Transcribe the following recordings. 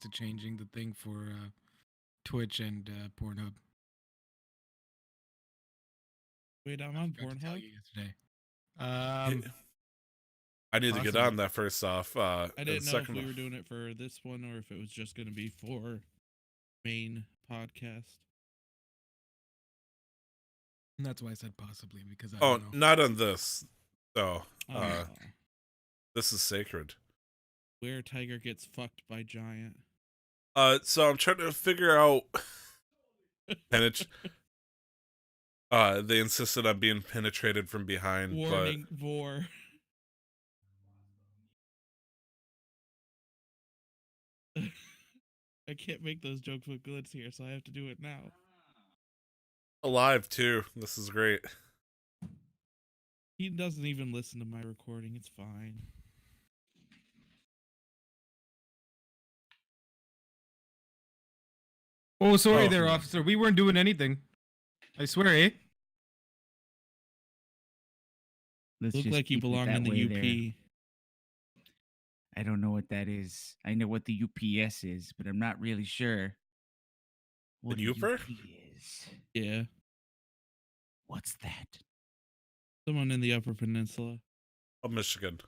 to changing the thing for Twitch and Pornhub. Wait, I'm on Forgot to tell Pornhub? you yesterday. I need to get Possibly. on that first off. I didn't and know second if we off- were doing it for this one or if it was just going to be for main podcast. And that's why I said possibly because I Oh, don't know. not on this. Oh, Oh, this is sacred. where Tiger gets fucked by Giant. So I'm trying to figure out. They insisted on being penetrated from behind, Warning, vor. I can't make those jokes with Glitz here, so I have to do it now. but alive too. This is great. He doesn't even listen to my recording. It's fine. Oh, sorry Oh. there, officer. We weren't doing anything. I swear, eh? Let's Look just like you keep it belong that in the way UP. there. I don't know what that is. I know what the UPS is, but I'm not really sure what a Uper? UP is. Yeah. What's that? Someone in the Upper Peninsula. Oh, Michigan.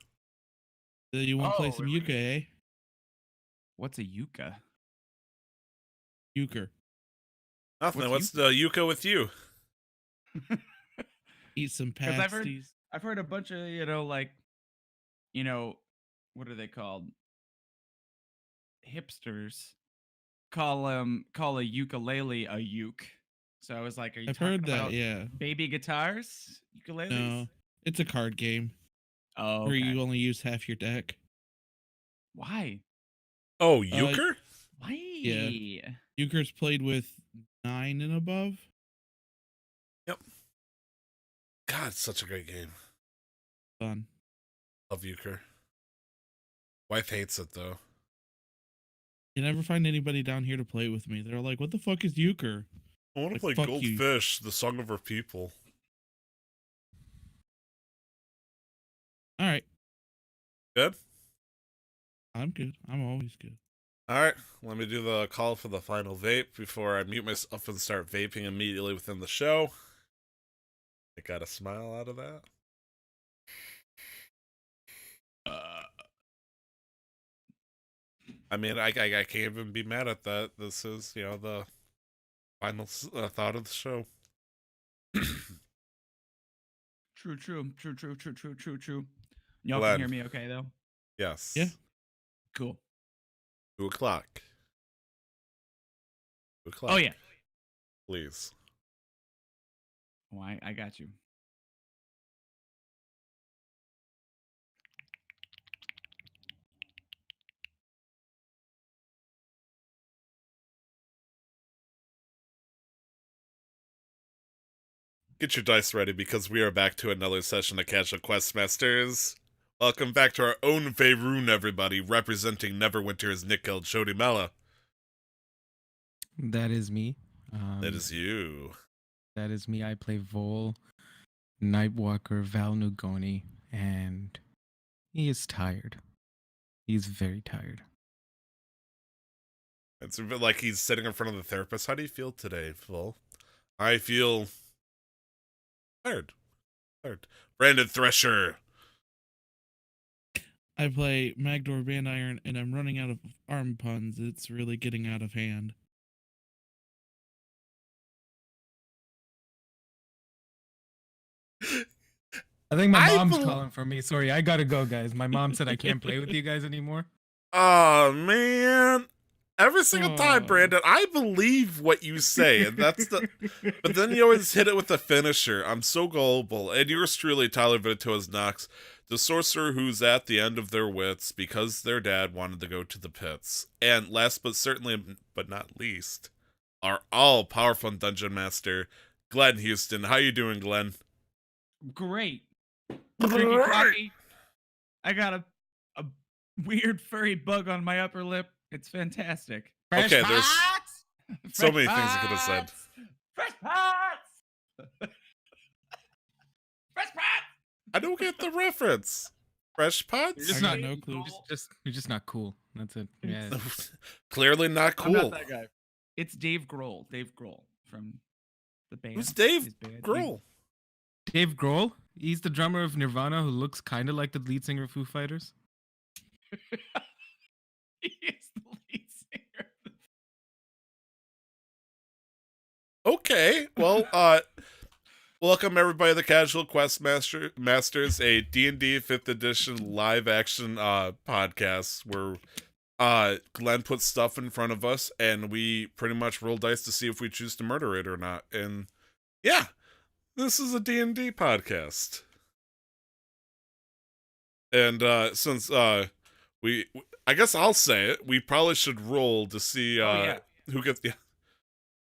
You want to play Oh, some really? euchre, eh? What's a yucca? Euchre. Nothing. What's What's the Yuka with you? Eat some 'Cause I've heard- pasties. I've heard a bunch of, what are they called? Hipsters call a ukulele a uke. So I was like, are you I've talking heard that, about yeah. baby guitars? Ukuleles? No. It's a card game Oh, where okay. you only use half your deck. Why? Oh, Euchre? Why? Euchre's played with 9 and above. God, it's such a great game. Fun. Love Euchre. Wife hates it though. You never find anybody down here to play with me. They're like, what the fuck is euchre? I want to Like, play fuck you. Goldfish, the Song of Our People. All right. Good? I'm good. I'm always good. Alright, let me do the call for the final vape before I mute myself and start vaping immediately within the show. I got a smile out of that. I mean, I can't even be mad at that. This is, the final thought of the show. True. Y'all Glenn. can hear me okay, though? Yes. Yeah. Cool. 2 o'clock. 2 o'clock. Oh, yeah. Please. Oh, I got you. Get your dice ready because we are back to another session of Casual Questmasters. Welcome back to our own Faerun, everybody, representing Neverwinter's Nickel Chody Mela. That is me. That is you. That is me. I play Vol, Nightwalker, Val Nugoni, and he is tired. He's very tired. It's a bit like he's sitting in front of the therapist. How do you feel today, Phil? I feel tired. Brandon Thresher. I play Magdor Bandiron, and I'm running out of arm puns. It's really getting out of hand. I think my I mom's bel- calling for me. Sorry, I gotta go, guys. My mom said I can't play with you guys anymore. Oh, man. Every single time, Oh. Brandon, I believe what you say, and that's the. But then you always hit it with the finisher. I'm so gullible. And yours truly, Tyler Vito's Knox, the sorcerer who's at the end of their wits because their dad wanted to go to the pits. And last but certainly, but not least, our all-powerful dungeon master, Glenn Houston. How you doing, Glenn? Great. Drinking coffee. I got a weird furry bug on my upper lip. It's fantastic. Okay, there's pots! so Fresh many things you could have said. pots! Fresh pots! Fresh pots! I don't get the reference. Fresh pots? You're just I not got no clue. You're just not cool. That's it. Yeah. Clearly not I'm not cool. that guy. It's Dave Grohl. Dave Grohl from the band. Who's Dave his band. Grohl? Dave Grohl. He's the drummer of Nirvana who looks kind of like the lead singer of Foo Fighters. He is the lead singer. Okay, well, welcome everybody to the Casual Quest Masters, a D&D 5th edition live action podcast where Glenn puts stuff in front of us and we pretty much roll dice to see if we choose to murder it or not. And yeah, this is a D&D podcast. And since I guess I'll say it, we probably should roll to see who gets the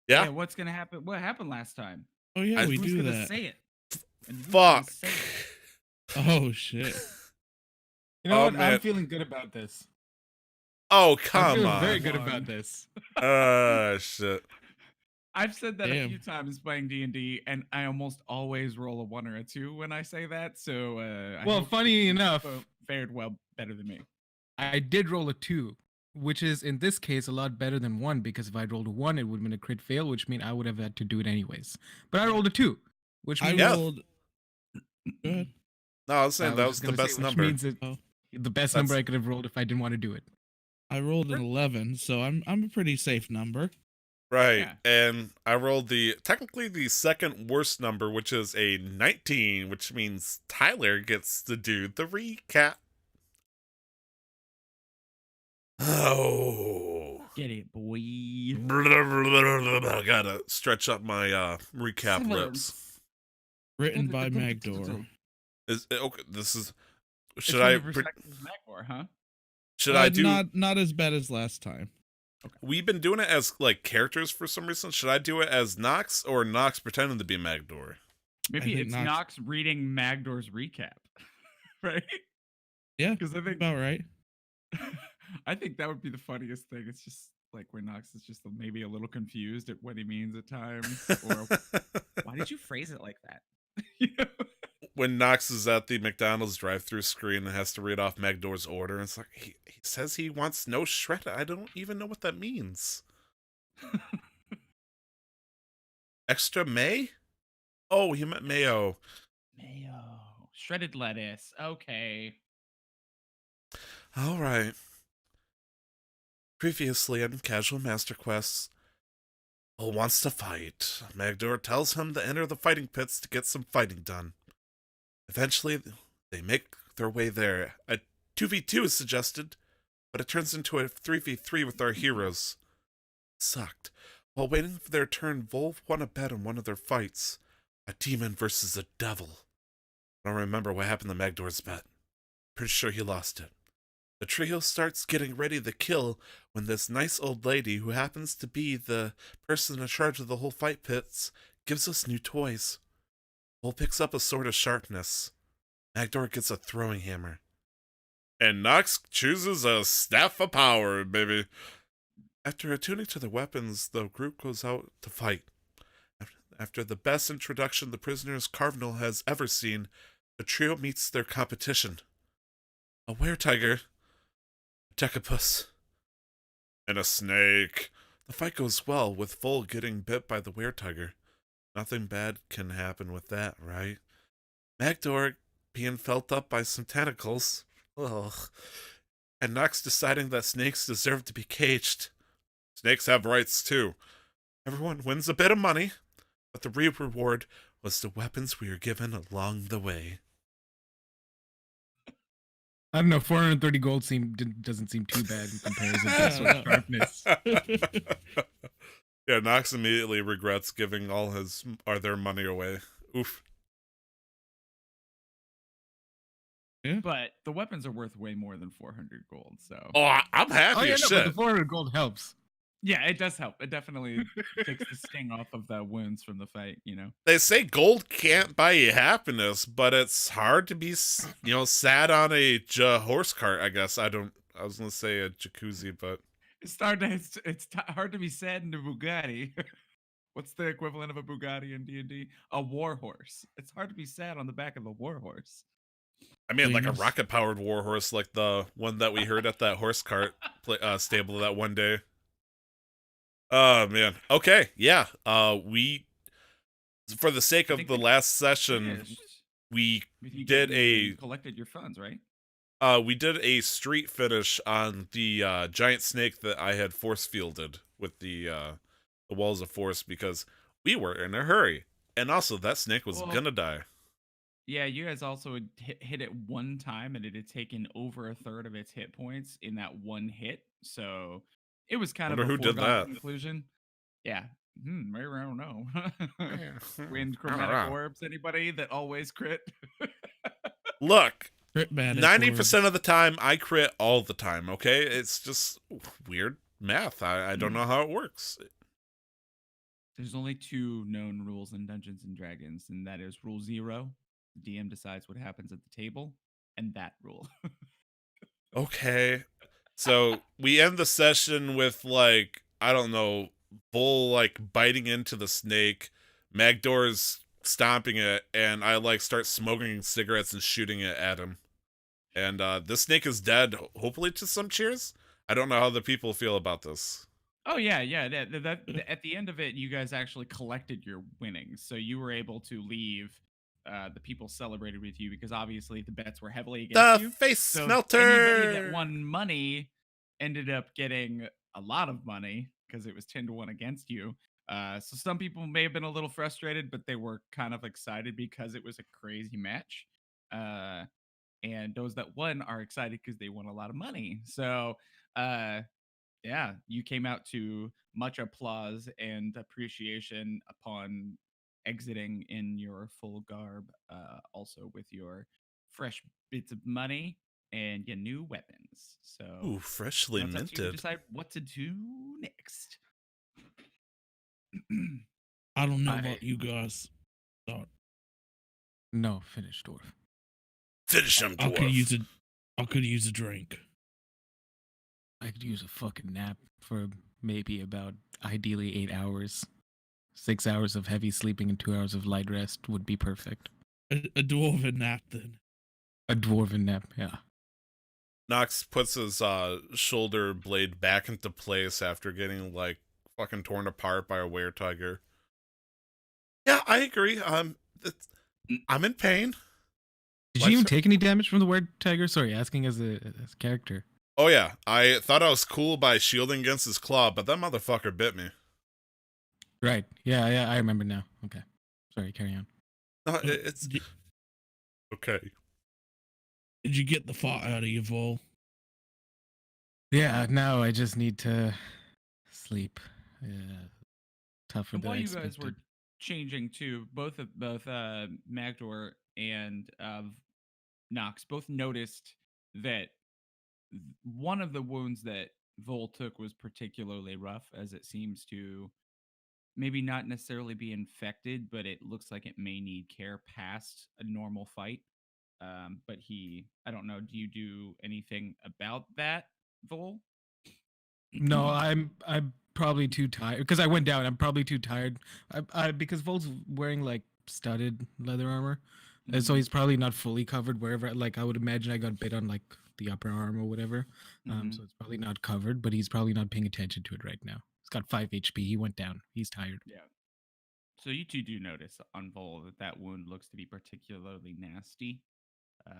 Yeah, what's gonna happen? What happened last time? Oh yeah, we Who's do gonna that. say it? And who's Fuck. gonna say it? Oh shit. You know Oh, what? man. I'm feeling good about this. Oh, I'm come feeling on. very good Come on. about this. Shit. I've said that a Damn. few times playing D&D, and I almost always roll a 1 or a 2 when I say that. So, I Well, hope funny you enough, fared well better than me. I did roll a 2, which is in this case a lot better than 1 because if I rolled a 1, it would have been a crit fail, which means I would have had to do it anyways. But I rolled a 2, which I means Yeah. rolled. Go ahead. No, I was saying that was just the gonna say, best which number. means Oh. the best That's- number I could have rolled if I didn't want to do it. I rolled an 11, so I'm a pretty safe number. Right. Yeah. And I rolled technically the second worst number, which is a 19, which means Tyler gets to do the recap. Oh. Get it, boy. I gotta stretch up my recap lips. Written by Magdor. Okay, this is. It's Should I? Universe Access Magmor, huh? Should I do? Not as bad as last time. We've been doing it as like characters for some reason. Should I do it as Nox or Nox pretending to be Magdor? Maybe think it's Nox- Nox reading Magdor's recap, right? Yeah, Because I think about right. I think that would be the funniest thing. It's just like where Nox is just maybe a little confused at what he means at times, or why did you phrase it like that? You know? When Nox is at the McDonald's drive-through screen and has to read off Magdor's order, it's like he says he wants no shred. I don't even know what that means. Extra May? Oh, he meant mayo. Mayo, shredded lettuce. Okay. All right. Previously on Casual Master Quests, Bull wants to fight. Magdor tells him to enter the fighting pits to get some fighting done. Eventually, they make their way there. A 2v2 is suggested, but it turns into a 3v3 with our heroes. Sucked. While waiting for their turn, Volv won a bet in one of their fights. A demon versus a devil. I don't remember what happened to Magdor's bet. Pretty sure he lost it. The trio starts getting ready to kill when this nice old lady, who happens to be the person in charge of the whole fight pits, gives us new toys. Vol picks up a sword of sharpness. Magdor gets a throwing hammer. And Nox chooses a staff of power, baby. After attuning to their weapons, the group goes out to fight. After the best introduction the prisoners Cardinal has ever seen, the trio meets their competition. A weretiger, a decapus, and a snake. The fight goes well, with Vol getting bit by the weretiger. Nothing bad can happen with that, right? Magdor being felt up by some tentacles. Ugh. And Nox deciding that snakes deserve to be caged. Snakes have rights too. Everyone wins a bit of money, but the real reward was the weapons we were given along the way. I don't know. 430 gold doesn't seem too bad in comparison to sword of sharpness. Yeah, Nox immediately regrets giving all their money away. Oof. But the weapons are worth way more than 400 gold. So Oh, I'm happy Oh yeah, as no, shit. but the 400 gold helps. yeah, it does help. It definitely takes the sting off of the wounds from the fight. You know. They say gold can't buy you happiness, but it's hard to be, sad on a horse cart. I guess I was gonna say a jacuzzi, but It's hard to be sad in a Bugatti. What's the equivalent of a Bugatti in D&D? A war horse. It's hard to be sad on the back of a war horse. I mean, like a Wings. rocket-powered warhorse, like the one that we heard at that horse cart stable that one day. Oh man. Okay. Yeah. We, for the sake I of think the we last session, finished we with you did getting a collected your funds, right? street finish on the giant snake that I had force fielded with the walls of force because we were in a hurry, and also that snake was Well, gonna die. yeah, you guys also had hit it one time, and it had taken over a third of its hit points in that one hit. So it was kind of Wonder a who did foregone that. conclusion. Yeah. Maybe I don't know. Wind I don't chromatic know. orbs. Anybody that always crit? Look, Crit bad. 90% of the time I crit all the time. Okay, it's just weird math. I don't know how it works. There's only two known rules in Dungeons and Dragons, and that is rule 0. The DM decides what happens at the table, and that rule. Okay. So we end the session with, like, I don't know, Bull like biting into the snake, Magdor's stomping it, and I like start smoking cigarettes and shooting it at him. And this snake is dead, hopefully to some cheers. I don't know how the people feel about this. Oh yeah, yeah. That at the end of it, you guys actually collected your winnings, so you were able to leave. The people celebrated with you because obviously the bets were heavily against The you. face So smelter. anybody that won money ended up getting a lot of money because it was 10-1 against you. So some people may have been a little frustrated, but they were kind of excited because it was a crazy match. And those that won are excited because they won a lot of money. So yeah, you came out to much applause and appreciation upon exiting in your full garb, also with your fresh bits of money and your new weapons. So Ooh, freshly now it's up to you to minted. decide what to do next. I don't know I- about you guys. No, finish, dwarf. Finish him, I could use dwarf. I could use a drink. I could use a fucking nap for maybe about ideally 8 hours. 6 hours of heavy sleeping and 2 hours of light rest would be perfect. A dwarven nap then. A dwarven nap, yeah. Nox puts his shoulder blade back into place after getting like fucking torn apart by a were-tiger. Yeah, I agree. I'm in pain. Did Life- you even take any damage from the word tiger? Sorry, asking as a character. Oh yeah, I thought I was cool by shielding against his claw, but that motherfucker bit me. Right. Yeah, I remember now. Okay. Sorry, carry on. No, it's Did, okay. did you get the fart out of your Vol? Yeah, now I just need to sleep. Yeah. Tougher And than while I you guys expected. were changing too, both Magdor and Nox both noticed that one of the wounds that Vol took was particularly rough, as it seems to maybe not necessarily be infected, but it looks like it may need care past a normal fight. But I don't know. Do you do anything about that, Vol? No, I'm probably too tired because I went down. I'm probably too tired. Because Vol's wearing like studded leather armor, and so Mhm. he's probably not fully covered wherever. Like I would imagine I got bit on like the upper arm or whatever. Mhm. So it's probably not covered, but he's probably not paying attention to it right now. He's got 5 HP. He went down. He's tired. Yeah. So you two do notice on Vol that wound looks to be particularly nasty.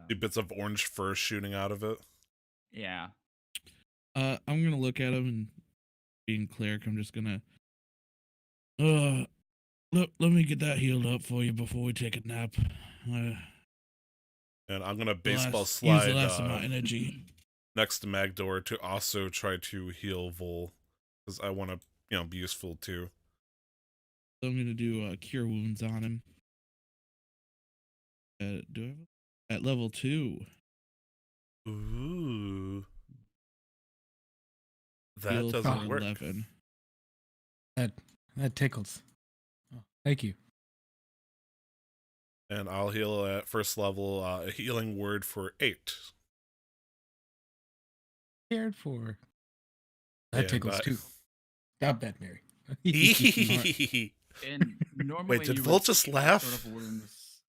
Two bits of orange fur shooting out of it. Yeah. I'm gonna look at him and being cleric, I'm just gonna let me get that healed up for you before we take a nap. And I'm gonna baseball use slide the last of my energy. next to Magdor to also try to heal Vol, because I want to, be useful too. So I'm gonna do cure wounds on him. Do I have at level 2? Ooh, that Heal for doesn't work. 11. That tickles. Oh, thank you. And I'll heal at first level. A healing word for 8. Cared for. That And, tickles too. Stop that, Mary. And normally did you Vol would just see that laugh? Sort of wounds.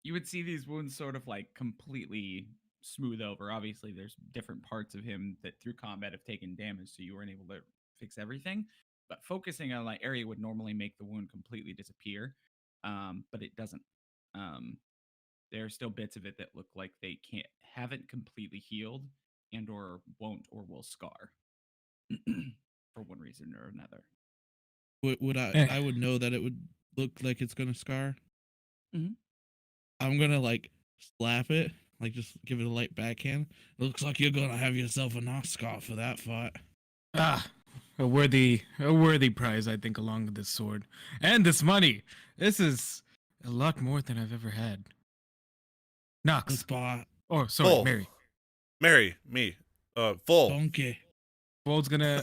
you would see these wounds sort of like completely smooth over. Obviously, there's different parts of him that through combat have taken damage, so you weren't able to fix everything. But focusing on that area would normally make the wound completely disappear, but it doesn't. Um, there are still bits of it that look like they haven't completely healed, and or won't or will scar for one reason or another. Would Eh. I would know that it would look like it's gonna scar. Mhm. I'm gonna like slap it, like just give it a light backhand. Looks like you're gonna have yourself a knock scar for that fight. Ah, a worthy prize, I think, along with this sword and this money. This is a lot more than I've ever had. Knox. Let's buy Oh, sorry, Bull. Mary. Mary, me, Full. donkey. Vol's gonna.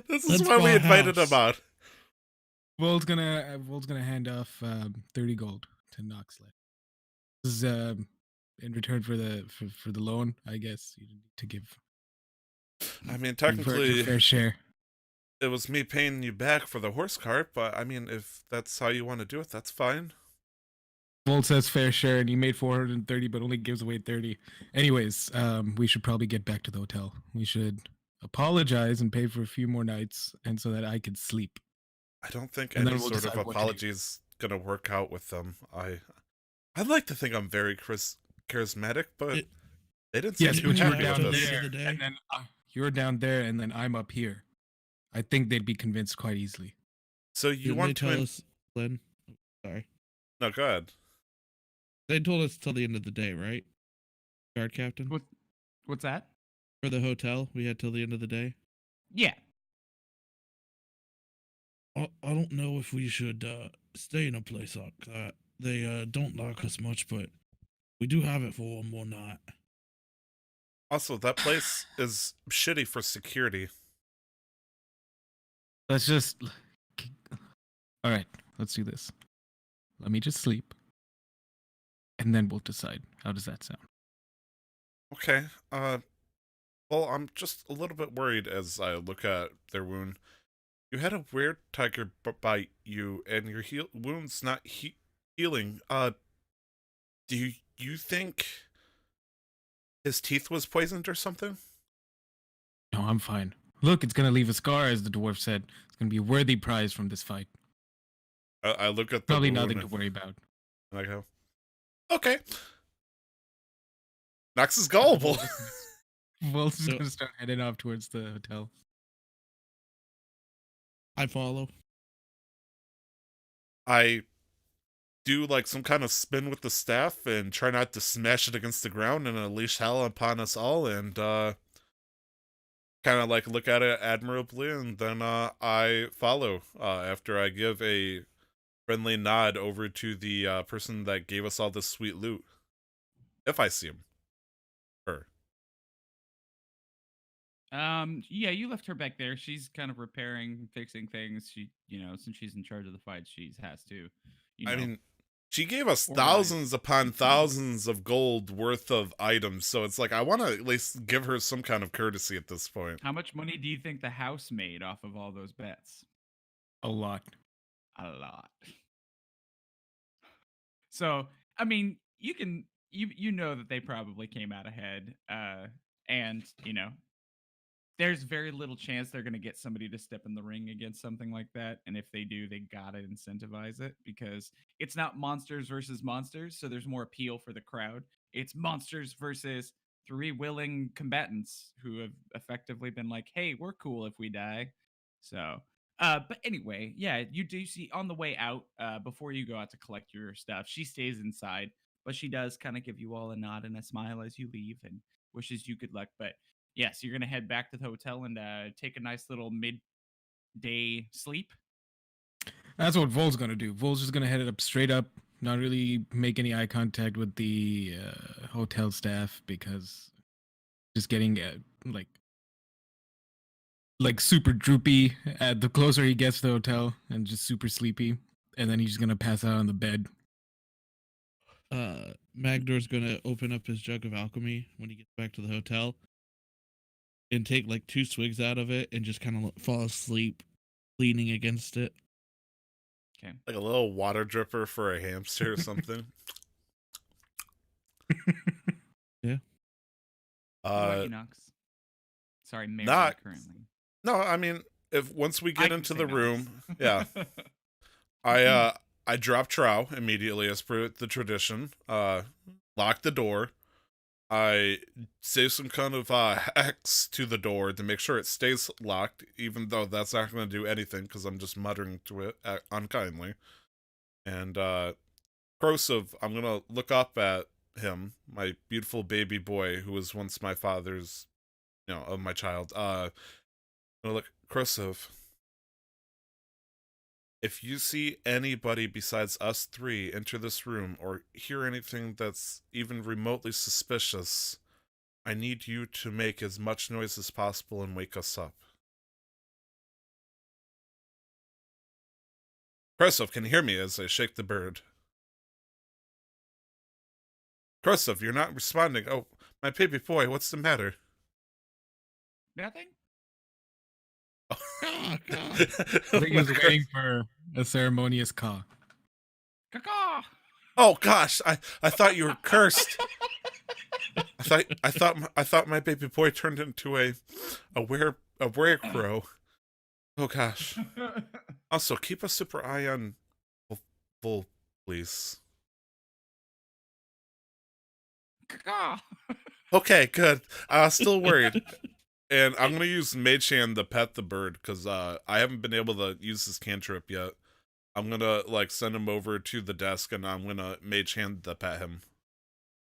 This is Let's why we buy a invited him house. on. Vol's gonna hand off 30 gold to Knoxlet. This is in return for the loan, I guess. You need to give I mean, your technically, fair share. it was me paying you back for the horse cart, but I mean, if that's how you want to do it, that's fine. Volt says fair share, and he made 430, but only gives away 30. Anyways, we should probably get back to the hotel. We should apologize and pay for a few more nights, and so that I could sleep. I don't think And then any we'll sort of decide what to do. apology is gonna work out with them. I'd like to think I'm very charismatic, but It- they didn't seem Yes, too but you you're happy were down with the us. end there, of the day. and then you're down there, and then I'm up here. I think they'd be convinced quite easily. So you Didn't want they to? tell us, Glenn? Sorry, No, go ahead. they told us till the end of the day, right? Guard captain What's that? for the hotel. We had till the end of the day. Yeah. I don't know if we should stay in a place like that. They don't like us much, but we do have it for one more night. Also, that place is shitty for security. Let's just. All right, let's do this. Let me just sleep, and then we'll decide. How does that sound? Okay. Well, I'm just a little bit worried as I look at their wound. You had a weird tiger bite you, and your wound's not healing. Do you think his teeth was poisoned or something? No, I'm fine. Look, it's gonna leave a scar, as the dwarf said. It's gonna be a worthy prize from this fight. I look at the Probably wound nothing to worry about. and I go, okay. Nox is gullible. Wolf's just So- gonna start heading off towards the hotel. I follow. I do like some kind of spin with the staff and try not to smash it against the ground and unleash hell upon us all, and kind of like look at it admirably, and then I follow after I give a friendly nod over to the person that gave us all this sweet loot, if I see him. Her. Yeah, you left her back there. She's kind of repairing, fixing things. She, since she's in charge of the fight, she has to. I mean, she gave us Organize. thousands upon thousands of gold worth of items, so it's like I want to at least give her some kind of courtesy at this point. how much money do you think the house made off of all those bets? A lot. A lot. So, I mean, you know that they probably came out ahead, and there's very little chance they're going to get somebody to step in the ring against something like that. And if they do, they gotta incentivize it because it's not monsters versus monsters, so there's more appeal for the crowd. It's monsters versus three willing combatants who have effectively been like, "Hey, we're cool if we die." So, but anyway, yeah, you do see on the way out, before you go out to collect your stuff, she stays inside, but she does kind of give you all a nod and a smile as you leave and wishes you good luck. But yes, you're gonna head back to the hotel and take a nice little midday sleep. That's what Vol's gonna do. Vol's just gonna head it up straight up, not really make any eye contact with the hotel staff because just getting like super droopy at the closer he gets to the hotel and just super sleepy, and then he's just gonna pass out on the bed. Magdor's gonna open up his jug of alchemy when he gets back to the hotel and take like 2 swigs out of it and just kind of fall asleep leaning against it. Okay. Like a little water dripper for a hamster or something. Yeah. What about you, Knox? Sorry, Mary Not- currently. No, I mean, if once we I get can into say the Knox. room, yeah, I drop Trow immediately as per the tradition. Lock the door. I say some kind of hex to the door to make sure it stays locked, even though that's not going to do anything because I'm just muttering to it unkindly. And Krosov, I'm going to look up at him, my beautiful baby boy who was once my father's, of my child. I'm going to look, Krosov, if you see anybody besides us three enter this room or hear anything that's even remotely suspicious, I need you to make as much noise as possible and wake us up. Krosov, can you hear me as I shake the bird? Krosov, you're not responding. Oh, my baby boy, what's the matter? Nothing? Ah, God. I think he was waiting for a ceremonious caw. Caw-caw! Oh gosh, I thought you were cursed. I thought my baby boy turned into a werecrow. Oh gosh. Also, keep a super eye on Bull, please. Caw-caw! Okay, good. I was still worried. And I'm gonna use Mage Hand to pet the bird because I haven't been able to use this cantrip yet. I'm gonna send him over to the desk and I'm gonna Mage Hand to pet him.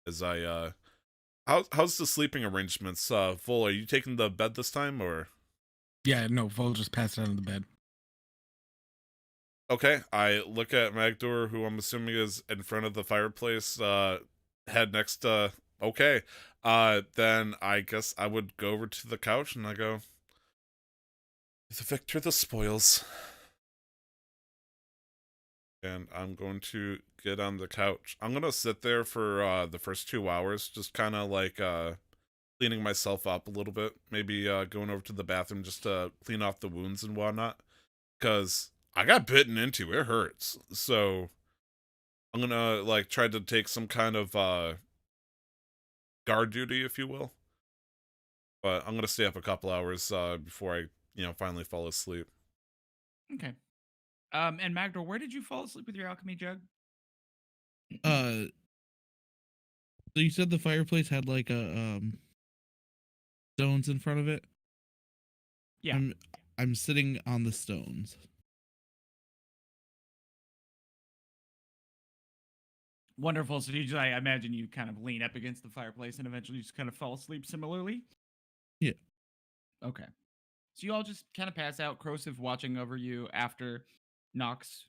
As I how's the sleeping arrangements? Vol, are you taking the bed this time or? Yeah, no, Vol just passed out on the bed. Okay, I look at Magdor, who I'm assuming is in front of the fireplace, head next to okay. Then I guess I would go over to the couch and I go, the victor the spoils. And I'm going to get on the couch. I'm gonna sit there for the first 2 hours, just kind of cleaning myself up a little bit. Maybe going over to the bathroom just to clean off the wounds and whatnot. Because I got bitten into. It hurts. So I'm gonna try to take some kind of guard duty, if you will. But I'm gonna stay up a couple hours before I, finally fall asleep. Okay. And Magdor, where did you fall asleep with your alchemy jug? So you said the fireplace had like a stones in front of it? Yeah. I'm sitting on the stones. Wonderful. So I imagine you kind of lean up against the fireplace and eventually just kind of fall asleep similarly? Yeah. Okay. So you all just kind of pass out, Krosov watching over you after Nox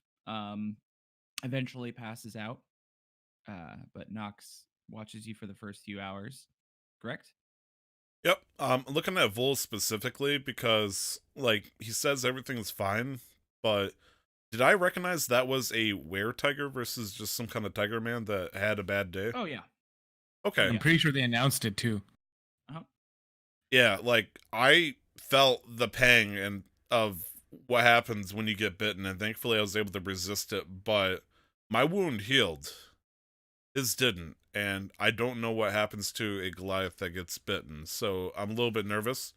eventually passes out. But Nox watches you for the first few hours, correct? Yep. I'm looking at Vol specifically because he says everything's fine, but did I recognize that was a were-tiger versus just some kind of tiger man that had a bad day? Oh, yeah. Okay. I'm pretty sure they announced it too. Yeah, I felt the pang and of what happens when you get bitten, and thankfully I was able to resist it, but my wound healed. His didn't, and I don't know what happens to a Goliath that gets bitten, so I'm a little bit nervous.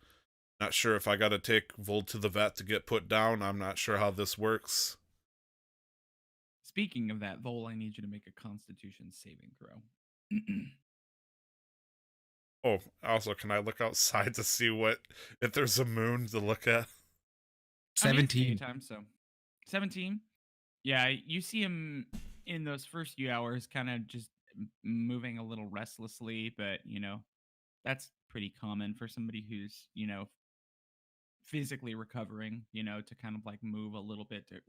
Not sure if I gotta take Vol to the vet to get put down. I'm not sure how this works. Speaking of that, Vol, I need you to make a Constitution saving throw. Oh, also, can I look outside to see if there's a moon to look at? I mean, it's 17. daytime, so 17. Yeah, you see him in those first few hours, kind of just moving a little restlessly, but that's pretty common for somebody who's physically recovering. To kind of move a little bit to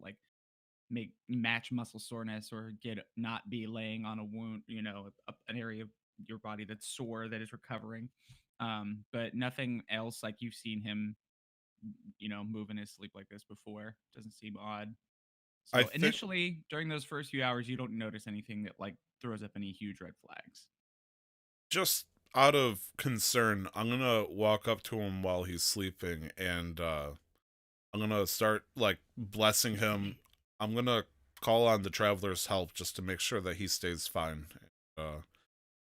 match muscle soreness or not be laying on a wound, an area of your body that's sore that is recovering. But nothing else like you've seen him, move in his sleep like this before. Doesn't seem odd. So initially, during those first few hours, you don't notice anything that throws up any huge red flags. Just out of concern, I'm gonna walk up to him while he's sleeping and I'm gonna start like blessing him. I'm gonna call on the traveler's help just to make sure that he stays fine.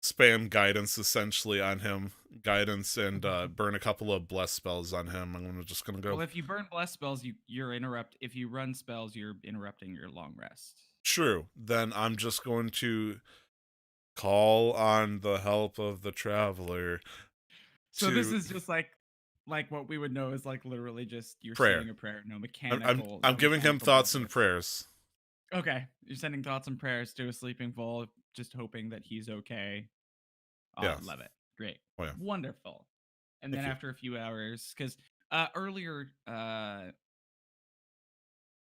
Spam guidance essentially on him, guidance, and burn a couple of bless spells on him. Just gonna go. Well, if you burn bless spells, you're interrupt. If you run spells, you're interrupting your long rest. True. Then I'm just going to call on the help of the traveler. So this to- is just like what we would know is like literally just you're Prayer. saying a prayer, no I'm mechanical. I'm no giving him mechanical thoughts and business. prayers. Okay, you're sending thoughts and prayers to a sleeping fool, just hoping that he's okay. Oh, Yeah. love it. Great. Oh, yeah. Wonderful. And Thank then you. after a few hours, because earlier,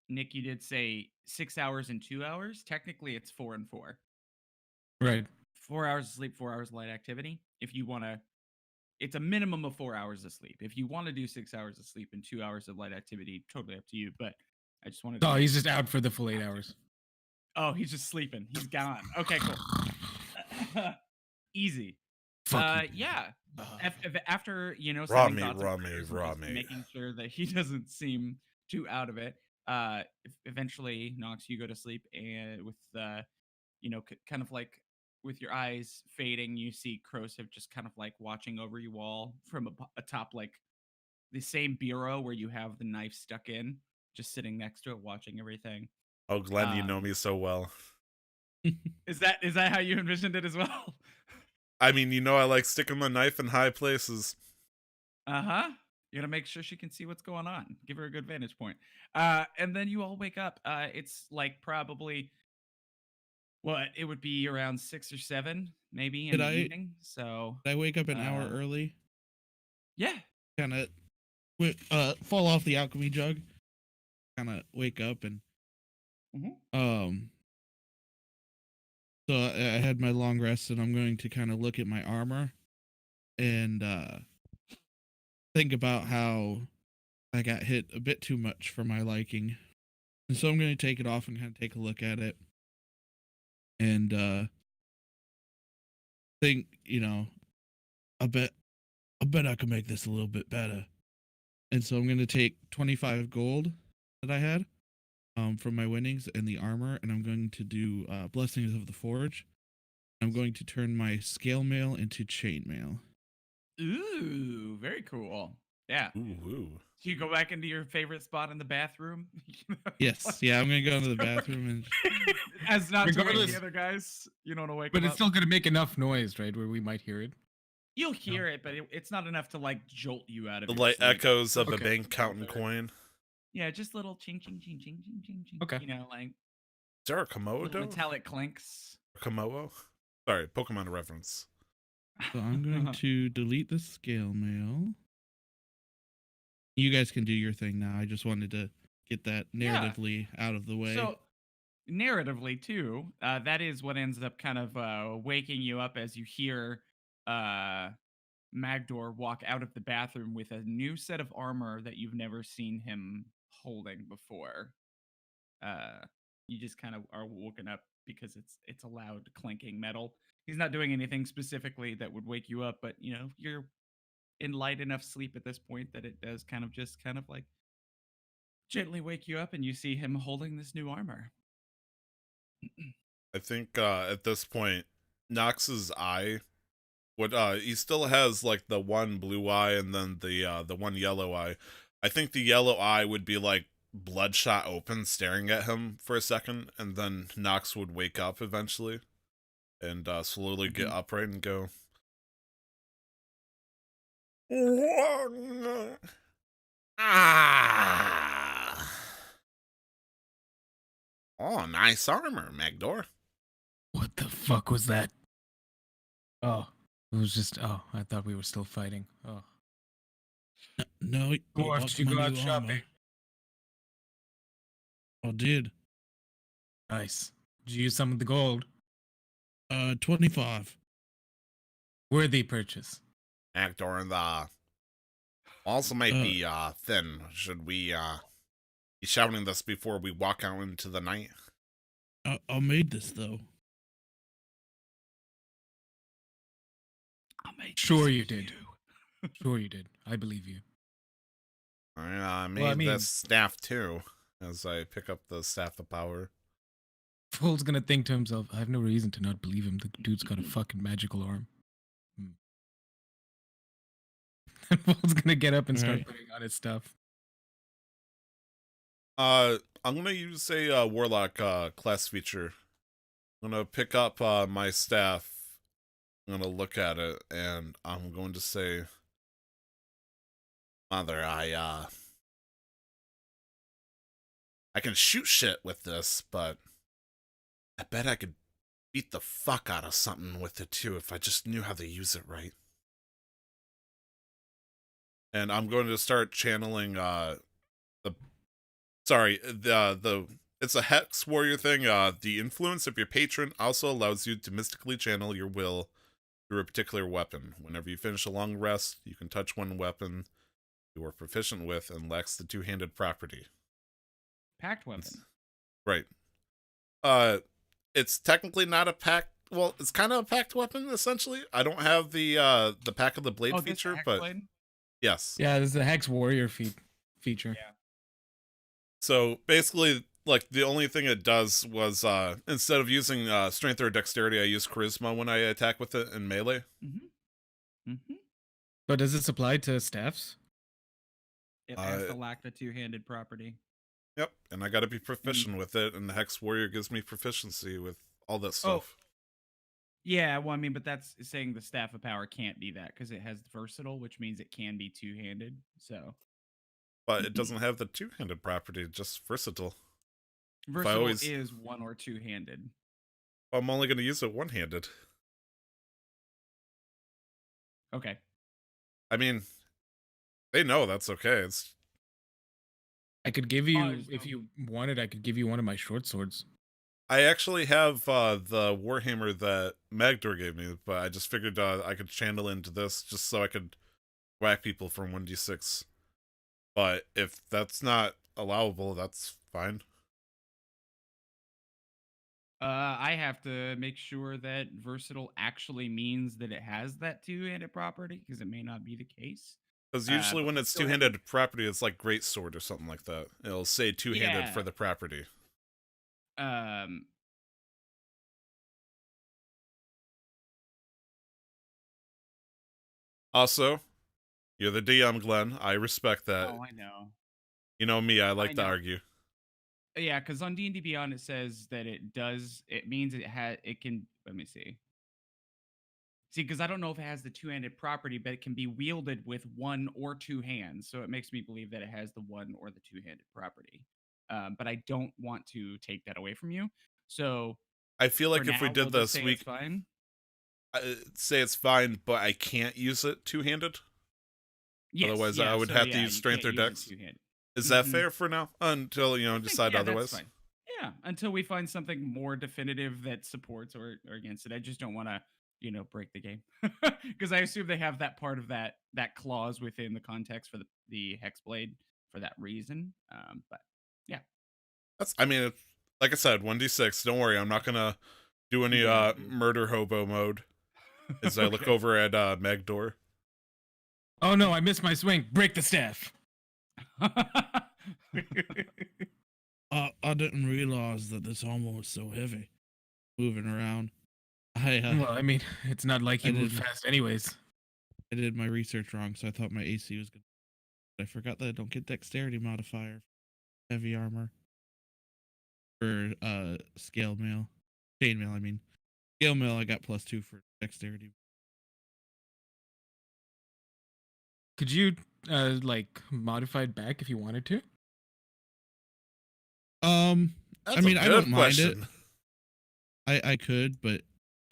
Nick, you did say 6 hours and 2 hours. Technically, it's 4 and 4. Right. 4 hours of sleep, 4 hours of light activity. If you want to, it's a minimum of 4 hours of sleep. If you want to do 6 hours of sleep and 2 hours of light activity, totally up to you. But I just wanted to. Oh, make he's sure. just out for the full 8 hours. Oh, he's just sleeping. He's gone. Okay, cool. Easy. Fuck you, dude. Yeah. After Raw sending meat, thoughts and raw meat, prayers and raw just meat. making sure that he doesn't seem too out of it. Eventually, Nox, you go to sleep, and with kind of like with your eyes fading, you see Crowsif just kind of like watching over you all from atop like the same bureau where you have the knife stuck in, just sitting next to it, watching everything. Oh, Glenn, you know me so well. Is that how you envisioned it as well? I mean, I like sticking my knife in high places. Uh-huh. You gotta make sure she can see what's going on. Give her a good vantage point. And then you all wake up. It's like probably it would be around 6 or 7, maybe in Did the I- evening. So Did I wake up an hour early? yeah. Kind of fall off the alchemy jug. Kind of wake up and so I had my long rest, and I'm going to kind of look at my armor and think about how I got hit a bit too much for my liking. And so I'm going to take it off and kind of take a look at it and think, I bet I could make this a little bit better. And so I'm going to take 25 gold that I had from my winnings and the armor, and I'm going to do Blessings of the Forge. I'm going to turn my scale mail into chain mail. Ooh, very cool. Yeah. Ooh. So you go back into your favorite spot in the bathroom. Yes, yeah, I'm going to go into the bathroom and As not to wake Regardless- the other guys. You don't want to wake But them it's up. still gonna make enough noise, right, where we might hear it. You'll hear it, but it's not enough to like jolt you out of The your light sleep. echoes of a Okay. bank counting coin. Yeah, just little ching ching ching ching ching ching ching. Okay. Like Is there a little Komodo? metallic clinks. Komodo? Sorry, Pokemon reference. so I'm going to delete the scale mail. You guys can do your thing now. I just wanted to get that Yeah. narratively out of the way. So, narratively too, that is what ends up kind of waking you up as you hear Magdor walk out of the bathroom with a new set of armor that you've never seen him holding before. You just kind of are woken up because it's a loud clinking metal. He's not doing anything specifically that would wake you up, but you're in light enough sleep at this point that it does kind of like gently wake you up, and you see him holding this new armor. I think at this point, Nox's eye he still has like the one blue eye and then the one yellow eye. I think the yellow eye would be like bloodshot open, staring at him for a second, and then Nox would wake up eventually and slowly get upright and go. Ah. Oh, nice armor, Magdor. What the fuck was that? Oh, it was just. Oh, I thought we were still fighting. Oh, No, Dwarf, what's did you my go out new shopping? armor? I did. nice. Did you use some of the gold? 25. Worthy purchase. Magdor and the also might be thin. Should we be shouting this before we walk out into the night? I made this though. Sure you did. Sure you did. I believe you. I made Well, I mean- this staff too. As I pick up the staff of power. Vol's gonna think to himself, I have no reason to not believe him. The dude's got a fucking magical arm. And Vol's gonna get up and start Right. putting on his stuff. I'm gonna use a warlock class feature. I'm gonna pick up my staff. I'm gonna look at it, and I'm going to say, "Mother, I can shoot shit with this, but I bet I could beat the fuck out of something with it too if I just knew how to use it right." And I'm going to start channeling the it's a hex warrior thing. The influence of your patron also allows you to mystically channel your will through a particular weapon. Whenever you finish a long rest, you can touch one weapon you are proficient with and lacks the two-handed property. Packed weapon. Right. It's technically not a packed. Well, it's kind of a packed weapon essentially. I don't have the pack of the blade Oh, this feature, Hex but Blade? yes. Yeah, this is a Hex Warrior feature. Yeah. So basically, like the only thing it does was instead of using strength or dexterity, I use charisma when I attack with it in melee. Mm-hmm. Mm-hmm. But does this apply to staffs? It has Uh, to lack the two-handed property. Yep, and I got to be proficient with it, and the Hex Warrior gives me proficiency with all that Oh. stuff. Yeah, well, I mean, but that's saying the Staff of Power can't be that because it has versatile, which means it can be two-handed. So But it doesn't have the two-handed property, just versatile. versatile always- is one or two-handed. I'm only going to use it one-handed. Okay. I mean, they know that's okay. It's I could give you, I just if don't- you wanted, I could give you one of my short swords. I actually have the Warhammer that Magdor gave me, but I just figured I could channel into this just so I could whack people from 1d6. But if that's not allowable, that's fine. I have to make sure that versatile actually means that it has that two-handed property because it may not be the case. Because usually but when we it's still have- two-handed property, it's like great sword or something like that. It'll say two-handed for Yeah. the property. Um, Also, you're the DM, Glenn. I respect that. oh, I know. You know me, I like to know. argue. Yeah, because on D&D Beyond it says that it does. It means it can. Let me see. See, because I don't know if it has the two-handed property, but it can be wielded with one or two hands. So it makes me believe that it has the one or the two-handed property. But I don't want to take that away from you. So I feel like for if we now, did we'll just this, say we it's fine. say it's fine, but I can't use it two-handed. Yes, Otherwise, I yeah, would so have to yeah, use you strength can't or use it dex. two-handed. Is that Mhm. fair for now? Until, I think, decide yeah, that's otherwise? fine. Yeah, until we find something more definitive that supports or against it. I just don't want to, break the game because I assume they have that part of that clause within the context for the Hexblade for that reason. But yeah, I mean, like I said, 1d6. Don't worry, I'm not gonna do any Yeah. murder hobo mode as I look Okay. over at Magdor. Oh no, I missed my swing. Break the staff. I didn't realize that this armor was so heavy. Moving around. Well, I mean, it's not like you I move didn't- fast anyways. I did my research wrong, so I thought my AC was good. I forgot that I don't get dexterity modifier. Heavy armor. For scale mail. Chain mail, I mean. Scale mail I got +2 for dexterity. Could you modify it back if you wanted to? That's I mean, a I don't good mind it. question. I could, but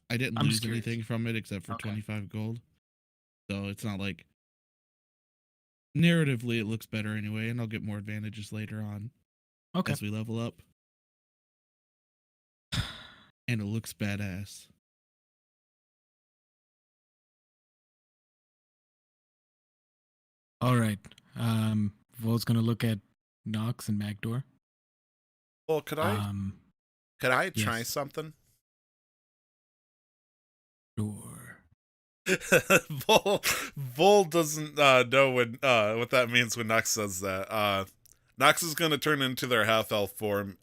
I didn't I'm lose just curious. anything from it except for Okay. 25 gold. So it's not like narratively it looks better anyway, and I'll get more advantages later on Okay. as we level up. And it looks badass. All right. Vol's gonna look at Nox and Magdor. Well, could I try yes. something? Sure. Vol doesn't know what that means when Nox says that. Nox is gonna turn into their half elf form,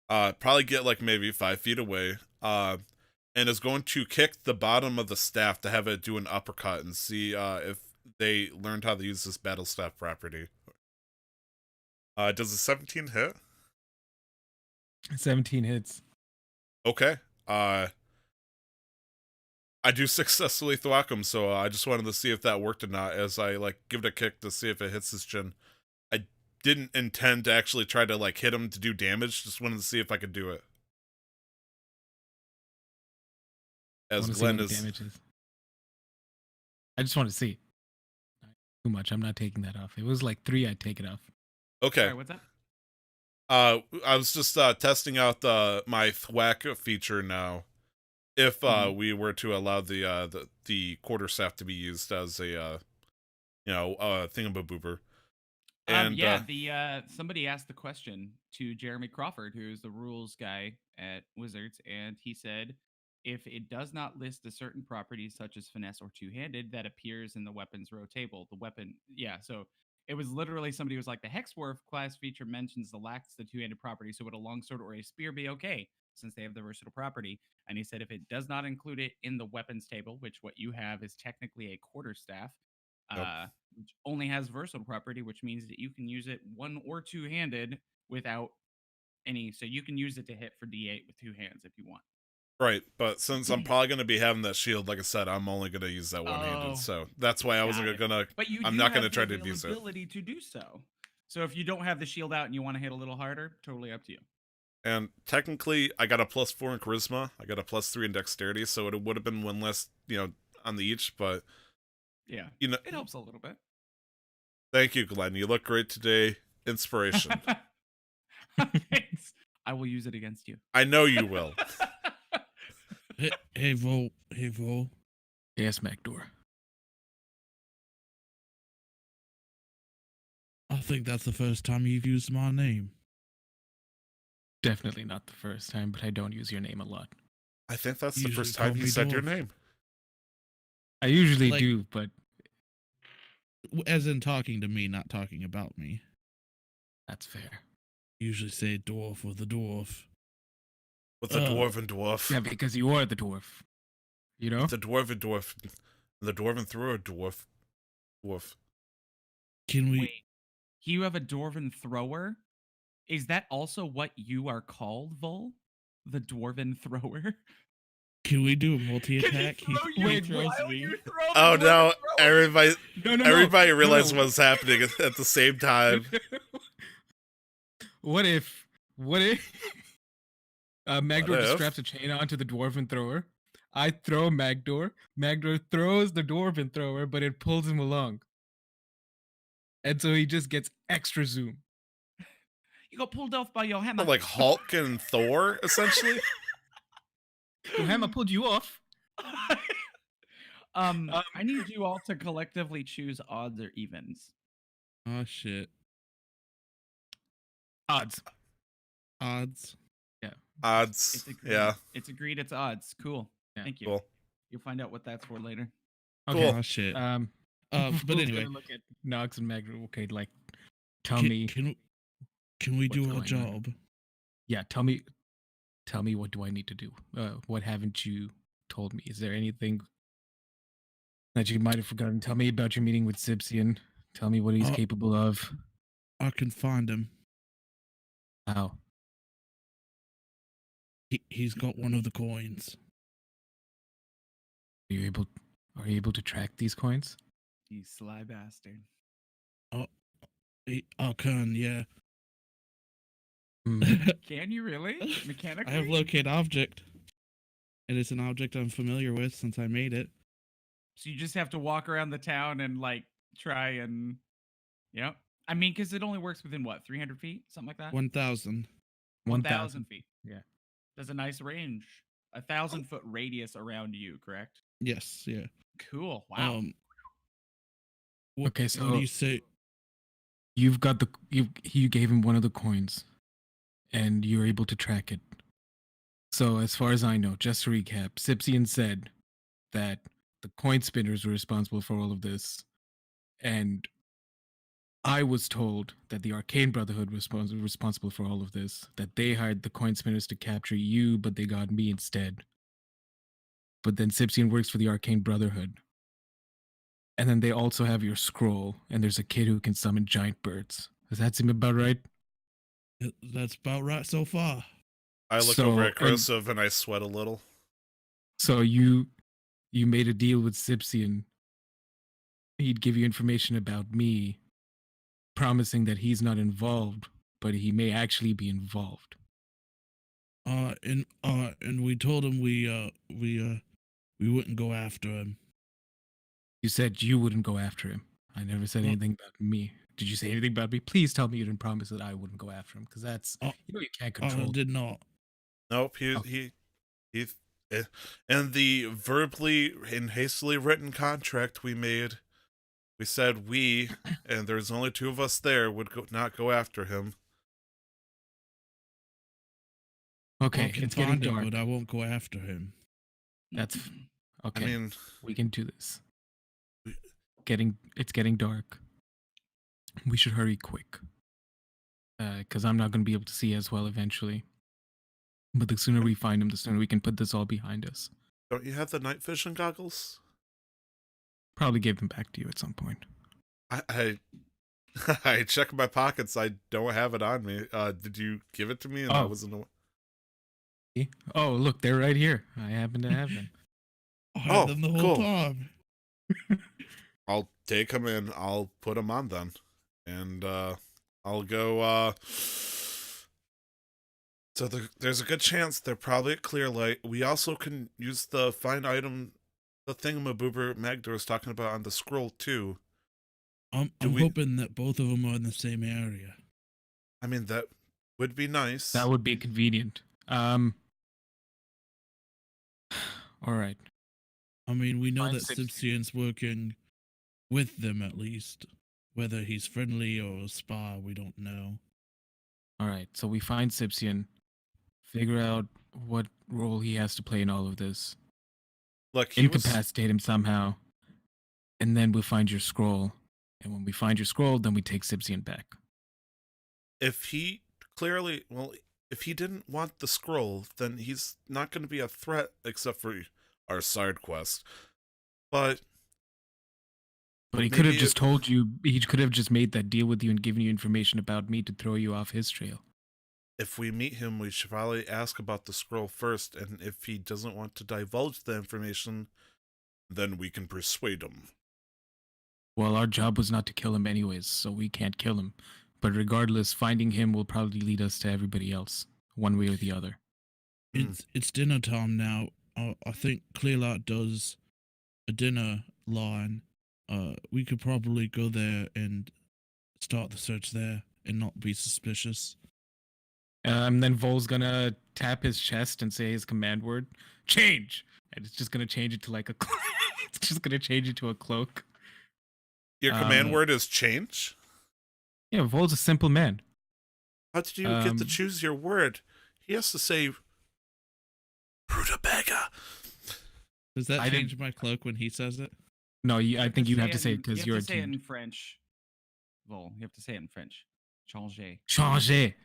probably get like maybe 5 feet away, and is going to kick the bottom of the staff to have it do an uppercut and see if they learned how to use this battle staff property. Does a 17 hit? 17 hits. Okay. I do successfully thwack him, so I just wanted to see if that worked or not as I like give it a kick to see if it hits his chin. I didn't intend to actually try to like hit him to do damage, just wanted to see if I could do it. I As wanna see Glenn what the is damage is. I just want to see. Too much. I'm not taking that off. It was like 3. I'd take it off. okay. Sorry, what's that? I was just testing out my thwack feature now. If we were to allow the quarterstaff to be used as a thingamaboober. And somebody asked the question to Jeremy Crawford, who's the rules guy at Wizards, and he said if it does not list a certain property such as finesse or two-handed that appears in the weapons row table, so it was literally somebody was like the Hexworth class feature mentions the lacks the two-handed property, so would a longsword or a spear be okay since they have the versatile property? And he said if it does not include it in the weapons table, which what you have is technically a quarterstaff, Yep. which only has versatile property, which means that you can use it one or two-handed without any. So you can use it to hit for D8 with two hands if you want. right, but since I'm probably going to be having that shield, like I said, I'm only going to use that one-handed, Oh, so that's why I wasn't got it. gonna. But you I'm do not have gonna the try to abuse it. ability to do so. So if you don't have the shield out and you want to hit a little harder, totally up to you. And technically, I got a +4 in charisma. I got a +3 in dexterity, so it would have been one less, on the each. But Yeah, it helps a little bit. Thank you, Glenn. You look great today. Inspiration. Thanks. I will use it against you. I know you will. Hey, Vol. Hey, Vol. Yes, Macdor. I think that's the first time you've used my name. Definitely not the first time, but I don't use your name a lot. I think that's You the usually first call time you me said your Dwarf. name. I usually Like- do, but As in talking to me, not talking about me. that's fair. Usually say dwarf or the dwarf. With the Uh, dwarven dwarf. Yeah, because you are the dwarf. You know? The dwarven dwarf. The dwarven thrower dwarf. Dwarf. Can we? Wait, you have a dwarven thrower? Is that also what you are called, Vol? The dwarven thrower? Can we do a multi-attack? Wait, throws while me. you throw the Oh dwarven no! thrower? Everybody, No, everybody no, realized no. what was happening at the same time. What if Magdor just if? straps a chain onto the dwarven thrower? I throw Magdor. Magdor throws the dwarven thrower, but it pulls him along. And so he just gets extra zoom. You got pulled off by your hammer. Like Hulk and Thor, essentially. Your hammer pulled you off. I need you all to collectively choose odds or evens. Oh shit. Odds. Odds. Odds. It's agreed. Yeah. It's agreed. It's odds. Cool. Yeah, Thank you. Cool. You'll find out what that's for later. Okay. Cool. Oh shit. But But anyway, look at Nox and Magdor. Okay, like, tell can, me. Can we what's do our going on. job? Yeah, tell me what do I need to do? What haven't you told me? Is there anything that you might have forgotten? Tell me about your meeting with Sibsian. Tell me what he's capable of. I can find him. How? He's got one of the coins. Are you able to track these coins? You sly bastard. I can, yeah. Hmm. Can you really? I Mechanically? have locate object. And it's an object I'm familiar with since I made it. So you just have to walk around the town and like try and, yep. I mean, because it only works within what, 300 feet, something like that. 1,000. 1,000 feet. Yeah. There's a nice range. 1,000-foot radius around you, correct? Yes, yeah. Cool. Wow. Okay, what so do you say? you've got you gave him one of the coins, and you're able to track it. So as far as I know, just to recap, Sibsian said that the coin spinners were responsible for all of this, and I was told that the Arcane Brotherhood was responsible for all of this, that they hired the coin spinners to capture you, but they got me instead. But then Sipsian works for the Arcane Brotherhood. And then they also have your scroll, and there's a kid who can summon giant birds. Does that seem about right? That's about right so far. I look So, over at Krosov and I sweat a little. So you made a deal with Sipsian. He'd give you information about me, promising that he's not involved, but he may actually be involved. And we told him we wouldn't go after him. You said you wouldn't go after him. I never said anything about me. Did you say anything about me? Please tell me you didn't promise that I wouldn't go after him, because that's you can't control. Did not. Nope, and the verbally and hastily written contract we made, we said we, and there's only two of us there, would not go after him. Okay, I can it's getting find him, dark. but I won't go after him. That's okay. I mean, we can do this. It's getting dark. We should hurry quick, because I'm not going to be able to see as well eventually. But the sooner we find him, the sooner we can put this all behind us. don't you have the night vision goggles? Probably give them back to you at some point. I I check my pockets. I don't have it on me. Did you give it to me? And I Oh. wasn't. Oh, look, they're right here. I happen to have them. I had them the whole cool. time. I'll take them and I'll put them on then, and I'll go. So there's a good chance they're probably at Clearlight. We also can use the find item, the thingamaboober Magdor was talking about on the scroll too. I'm hoping that both of them are in the same area. I mean, that would be nice. That would be convenient. All right. I mean, we know Find that Sipsian. Sipsian's working with them at least. Whether he's friendly or a spy, we don't know. All right. So we find Sipsian, figure out what role he has to play in all of this, Look, he was, incapacitate him somehow, and then we'll find your scroll. And when we find your scroll, then we take Sipsian back. if he didn't want the scroll, then he's not going to be a threat except for our side quest. But But he could have maybe just told you, he could have just made that deal with you and given you information about me to throw you off his trail. if we meet him, we should probably ask about the scroll first, and if he doesn't want to divulge the information, then we can persuade him. Well, our job was not to kill him anyways, so we can't kill him. But regardless, finding him will probably lead us to everybody else, one way or the other. It's dinner time now. I think Clearlight does a dinner line. We could probably go there and start the search there and not be suspicious. Then Vol's gonna tap his chest and say his command word, change! And it's just gonna change it to like a it's just gonna change it to a cloak. Your command word is change? Yeah, Vol's a simple man. How did you get to choose your word? He has to say rutabaga. Does that I change my cloak when he says it? No, I think you have to say it you because have you're to a say it team. in French. Vol, you have to say it in French. Changer. Changer.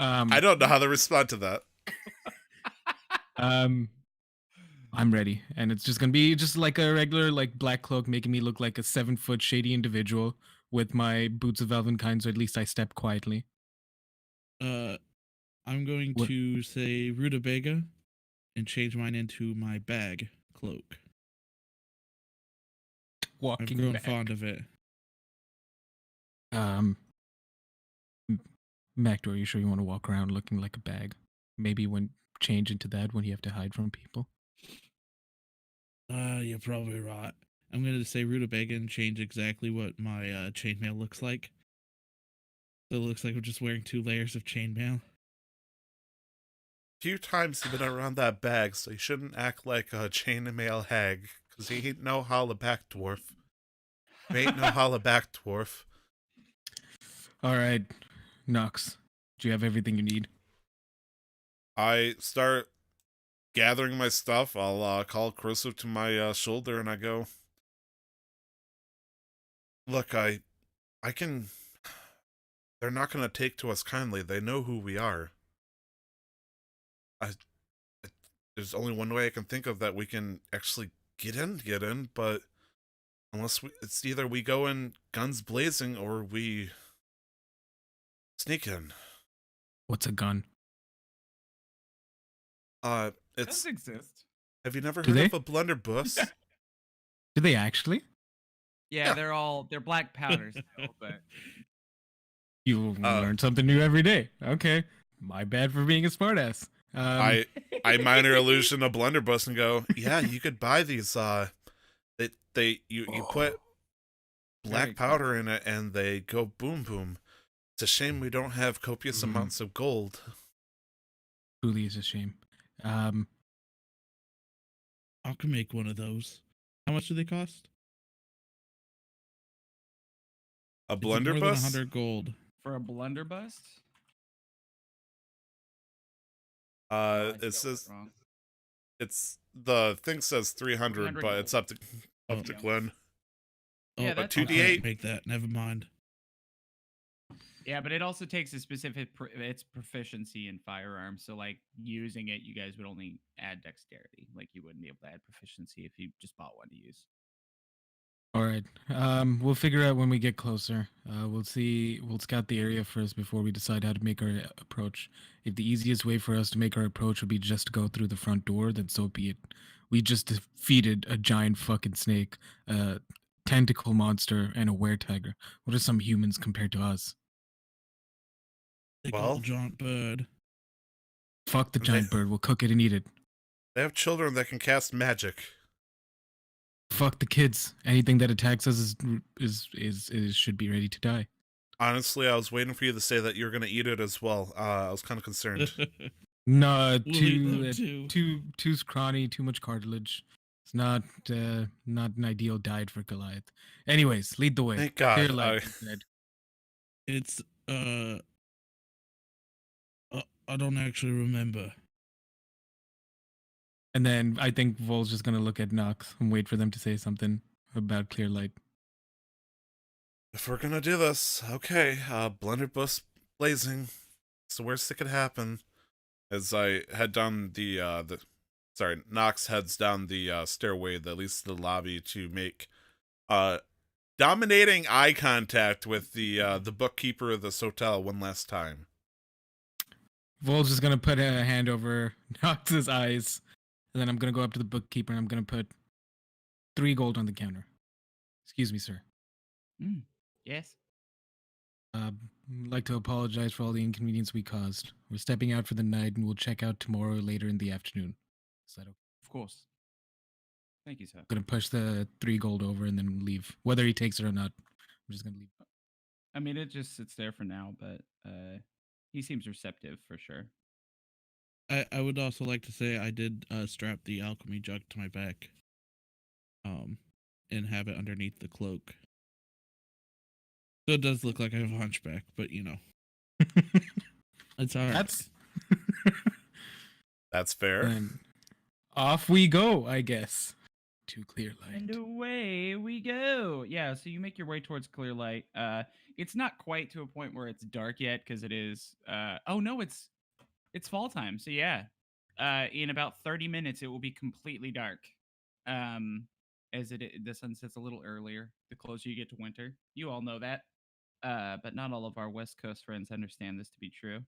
I don't know how to respond to that. I'm ready, and it's just gonna be just like a regular like black cloak, making me look like a 7-foot shady individual with my boots of elvenkind, so at least I step quietly. I'm going What- to say rutabaga and change mine into my bag cloak. I've Walking grown back. fond of it. Macdo, are you sure you want to walk around looking like a bag? Maybe when change into that when you have to hide from people. You're probably right. I'm gonna say rutabaga and change exactly what my chainmail looks like. So it looks like I'm just wearing 2 layers of chainmail. Few times you've been around that bag, so you shouldn't act like a chainmail hag, because he ain't no holla back dwarf. He ain't no holla back dwarf. All right, Nox, do you have everything you need? I start gathering my stuff, I'll call Corrosive to my shoulder and I go, "Look, I can. They're not going to take to us kindly. They know who we are. I, there's only one way I can think of that we can actually get in, but it's either we go in guns blazing or we sneak in. What's a gun? Does It's exist. have you never Do heard they? of a blunderbuss? Do they actually? Yeah, Yeah. they're black powders still, but You Uh, learn something new every day. Okay, my bad for being a smartass. I minor illusion a blunderbuss and go, yeah, you could buy these. You put black Very powder in it and they go boom boom. It's a shame we don't have copious Mhm. amounts of gold. Truly is a shame. I can make one of those. How much do they cost? A Is it more than blunderbuss? 100 gold. for a blunderbuss, oh, I It spelled says wrong. it's the thing says 300, 300 but it's gold. up to Yeah. Glenn. Yeah, Oh, that's I 2d8. can't make that. Never mind. Yeah, but it also takes a specific its proficiency in firearms. So like using it, you guys would only add dexterity. Like you wouldn't be able to add proficiency if you just bought one to use. All right. We'll figure out when we get closer. We'll see. We'll scout the area first before we decide how to make our approach. If the easiest way for us to make our approach would be just to go through the front door, then so be it. We just defeated a giant fucking snake, a tentacle monster, and a were-tiger. What are some humans compared to us? Big Well- old giant bird. Fuck the They- giant bird. We'll cook it and eat it. They have children that can cast magic. Fuck the kids. Anything that attacks us is should be ready to die. Honestly, I was waiting for you to say that you're gonna eat it as well. I was kind of concerned. No, We'll eat them too scrawny, too much cartilage. It's not an ideal diet for Goliath. Anyways, lead the way. Thank God, Clear light I- instead. It's I don't actually remember. And then I think Vol's just gonna look at Nox and wait for them to say something about clear light. If we're gonna do this, okay. Blunderbuss blazing. It's the worst that could happen. As I head down Nox heads down the stairway that leads to the lobby to make dominating eye contact with the bookkeeper of this hotel one last time. Vol's just gonna put a hand over Nox's eyes, and then I'm gonna go up to the bookkeeper and I'm gonna put 3 gold on the counter. Excuse me, sir. Yes. I'd like to apologize for all the inconvenience we caused. We're stepping out for the night and we'll check out tomorrow later in the afternoon. Is that okay? Of course. Thank you, sir. I'm gonna push the 3 gold over and then leave. Whether he takes it or not, I'm just gonna leave. I mean, it just sits there for now, but he seems receptive for sure. I would also like to say I did strap the alchemy jug to my back. And have it underneath the cloak. So it does look like I have a hunchback, but you know. It's alright. That's That's fair. and off we go, I guess. To clear And light. away we go. Yeah, so you make your way towards clear light. It's not quite to a point where it's dark yet because it is. Oh no, it's fall time. So yeah, in about 30 minutes it will be completely dark. As the sun sets a little earlier the closer you get to winter. You all know that. But not all of our West Coast friends understand this to be true.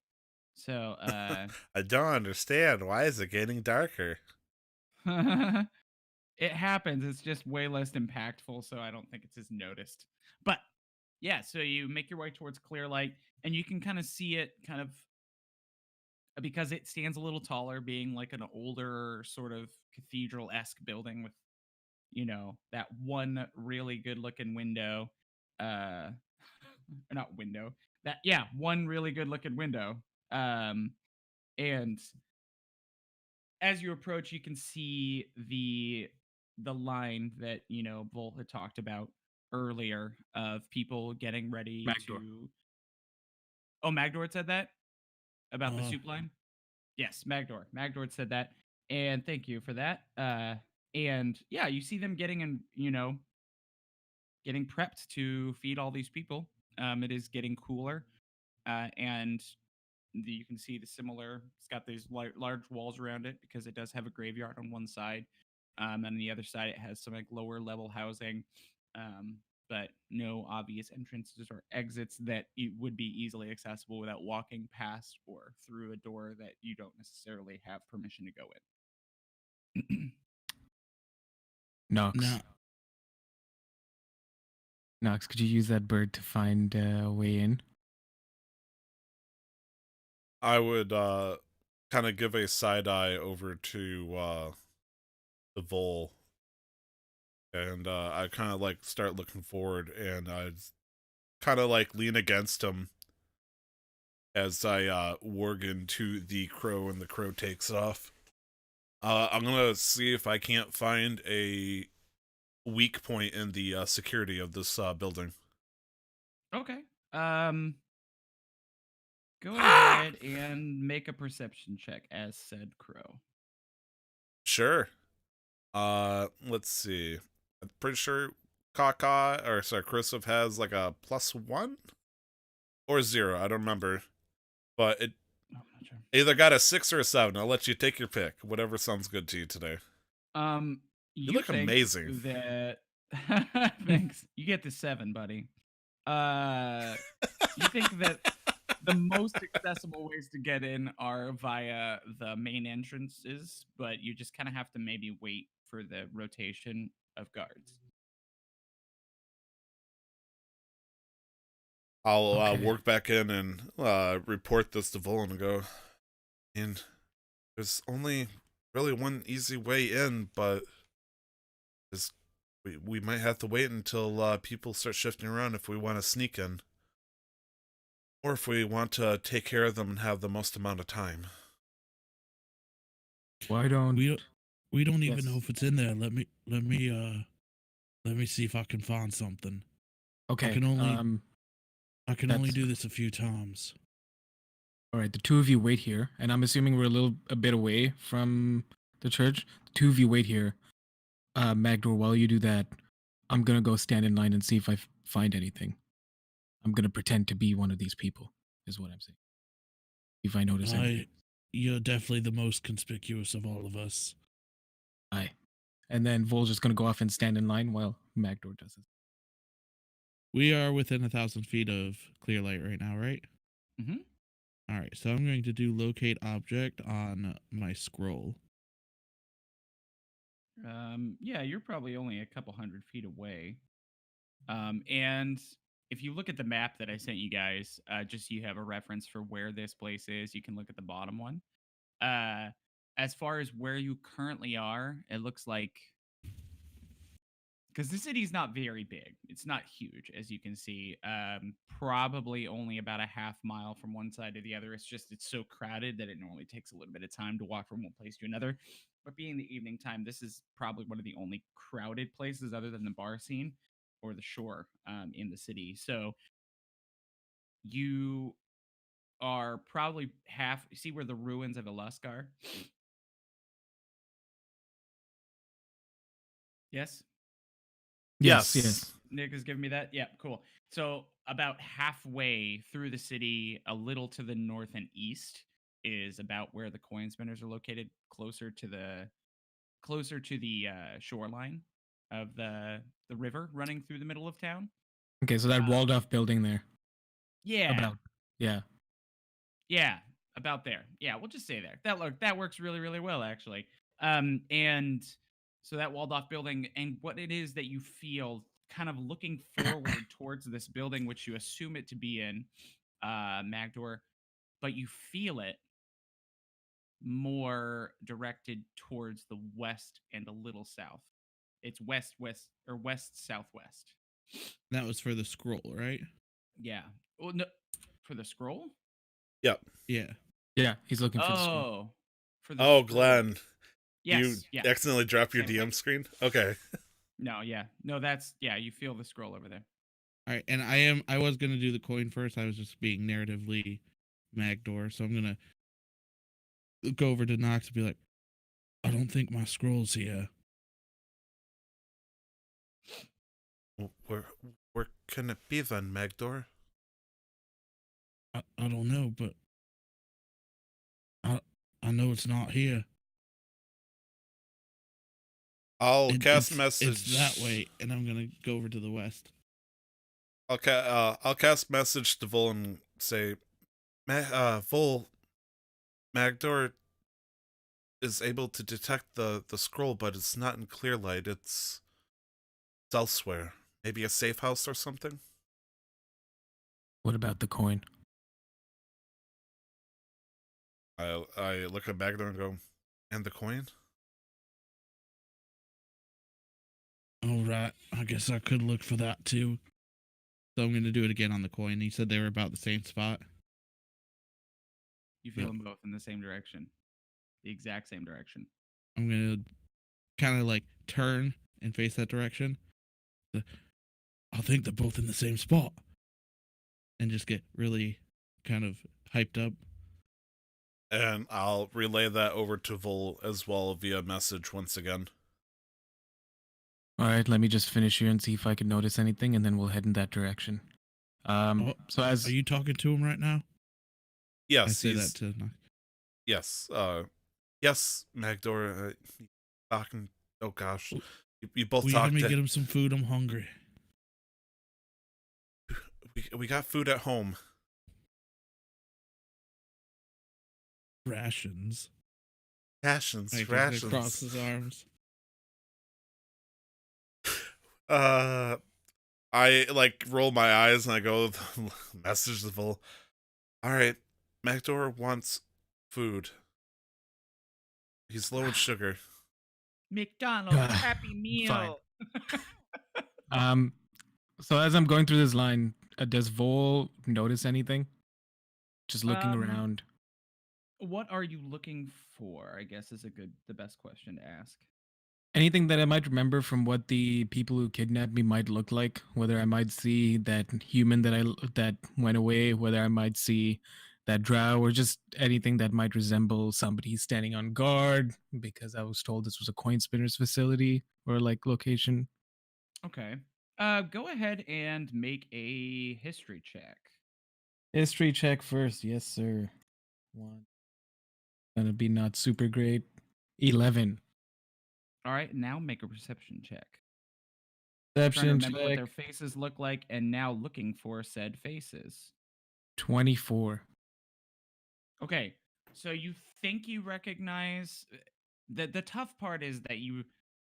So I don't understand. Why is it getting darker? it happens. It's just way less impactful, so I don't think it's as noticed. But yeah, so you make your way towards clear light, and you can kind of see it kind of because it stands a little taller, being like an older sort of cathedral-esque building with, that one really good-looking window. Or not window. One really good-looking window. And as you approach, you can see the line that Volt had talked about earlier of people getting ready Magdor. to. Oh, Magdor said that about the Oh. soup line. Yes, Magdor. Magdor said that, And thank you for that. And yeah, you see them getting in, getting prepped to feed all these people. It is getting cooler, and you can see the similar. It's got these large walls around it because it does have a graveyard on one side, and on the other side it has some like lower level housing, um, but no obvious entrances or exits that would be easily accessible without walking past or through a door that you don't necessarily have permission to go in. Nox. Now, Nox, could you use that bird to find a way in? I would kind of give a side eye over to the vole, and I kind of like start looking forward, and I kind of like lean against him as I warg into the crow, and the crow takes off. I'm gonna see if I can't find a weak point in the security of this building. Okay. Go ahead and make a perception check as said crow. Sure. Let's see. I'm pretty sure Christoph has like a +1 or 0. I don't remember, but it Oh, I'm not sure. either got a 6 or a 7. I'll let you take your pick. Whatever sounds good to you today. You look think amazing. That thanks. You get the 7, buddy. You think that the most accessible ways to get in are via the main entrances, but you just kind of have to maybe wait for the rotation of guards. I'll Okay. work back in and report this to Volan and go, and there's only really one easy way in, but we might have to wait until people start shifting around if we want to sneak in. Or if we want to take care of them and have the most amount of time. Why don't we don't even Yes. know if it's in there. Let me see if I can find something. Okay. can only- I can only That's- do this a few times. All right, the two of you wait here, and I'm assuming we're a bit away from the church. The two of you wait here. Magdor, while you do that, I'm gonna go stand in line and see if I find anything. I'm gonna pretend to be one of these people, is what I'm saying. If I notice anything. You're definitely the most conspicuous of all of us. Aye. And then Vol's just gonna go off and stand in line while Magdor does it. We are within 1,000 feet of clear light right now, right? Mm-hmm. All right, so I'm going to do locate object on my scroll. Yeah, you're probably only a couple 100 feet away. And if you look at the map that I sent you guys, just so you have a reference for where this place is, you can look at the bottom one. As far as where you currently are, it looks like, because the city's not very big, it's not huge, as you can see. Probably only about a half mile from one side to the other. It's so crowded that it normally takes a little bit of time to walk from one place to another. But being the evening time, this is probably one of the only crowded places other than the bar scene or the shore in the city. So you are probably see where the ruins of Elusk are? Yes? Yes. Nick is giving me that. Yeah, cool. So about halfway through the city, a little to the north and east, is about where the coin spinners are located, closer to the shoreline of the river running through the middle of town. Okay, so that walled off building there. Yeah, About. Yeah. yeah, about there. Yeah, we'll just say there. That works really, really well, actually. And so that walled off building, and what it is that you feel kind of looking forward towards this building, which you assume it to be in, Magdor, but you feel it more directed towards the west and a little south. It's west southwest. That was for the scroll, right? Yeah. Well, no, for the scroll. Yep. Yeah. Yeah, he's looking for the scroll. Oh, for the Oh, scroll. Glenn. Yes. You Yeah. accidentally dropped your Same DM thing. screen? Okay. No. Yeah. No. That's you feel the scroll over there. All right, and I was gonna do the coin first. I was just being narratively Magdor, so I'm gonna go over to Nox and be like, I don't think my scroll's here. Where can it be then, Magdor? I don't know, but I know it's not here. I'll cast it's, message. It's that way, and I'm gonna go over to the west. I'll cast message to Vol and say, Vol, Magdor is able to detect the scroll, but it's not in clear light. It's elsewhere. Maybe a safe house or something. What about the coin? I look at Magdor and go, and the coin? All right, I guess I could look for that too. So I'm gonna do it again on the coin. He said they were about the same spot. You feel Yep. them both in the same direction, the exact same direction. I'm gonna kind of like turn and face that direction. I think they're both in the same spot, and just get really kind of hyped up. And I'll relay that over to Vol as well via message once again. All right, let me just finish here and see if I can notice anything, and then we'll head in that direction. Oh, So as Are you talking to him right now? Yes, I say he's that to Nox. yes. Yes, Magdor. Talking. Oh gosh, you both Will you help talked. me get him some food? I'm hungry. We got food at home. Rations. Rations, Like, rations. across his arms. I like roll my eyes and I go message the Vol. All right, Magdor wants food. He's low in sugar. McDonald's Ah, Happy Meal. So as I'm going through this line, does Vol notice anything? Just looking around. What are you looking for? I guess is the best question to ask. Anything that I might remember from what the people who kidnapped me might look like, whether I might see that human that went away, whether I might see that drow, or just anything that might resemble somebody standing on guard, because I was told this was a coin spinner's facility or like location. Okay. Go ahead and make a history check. History check first, yes sir. One. Gonna be not super great. 11. All right, now make a perception check. Trying to Perception remember what check. their faces look like, and now looking for said faces. 24. Okay, so you think you recognize the tough part is that you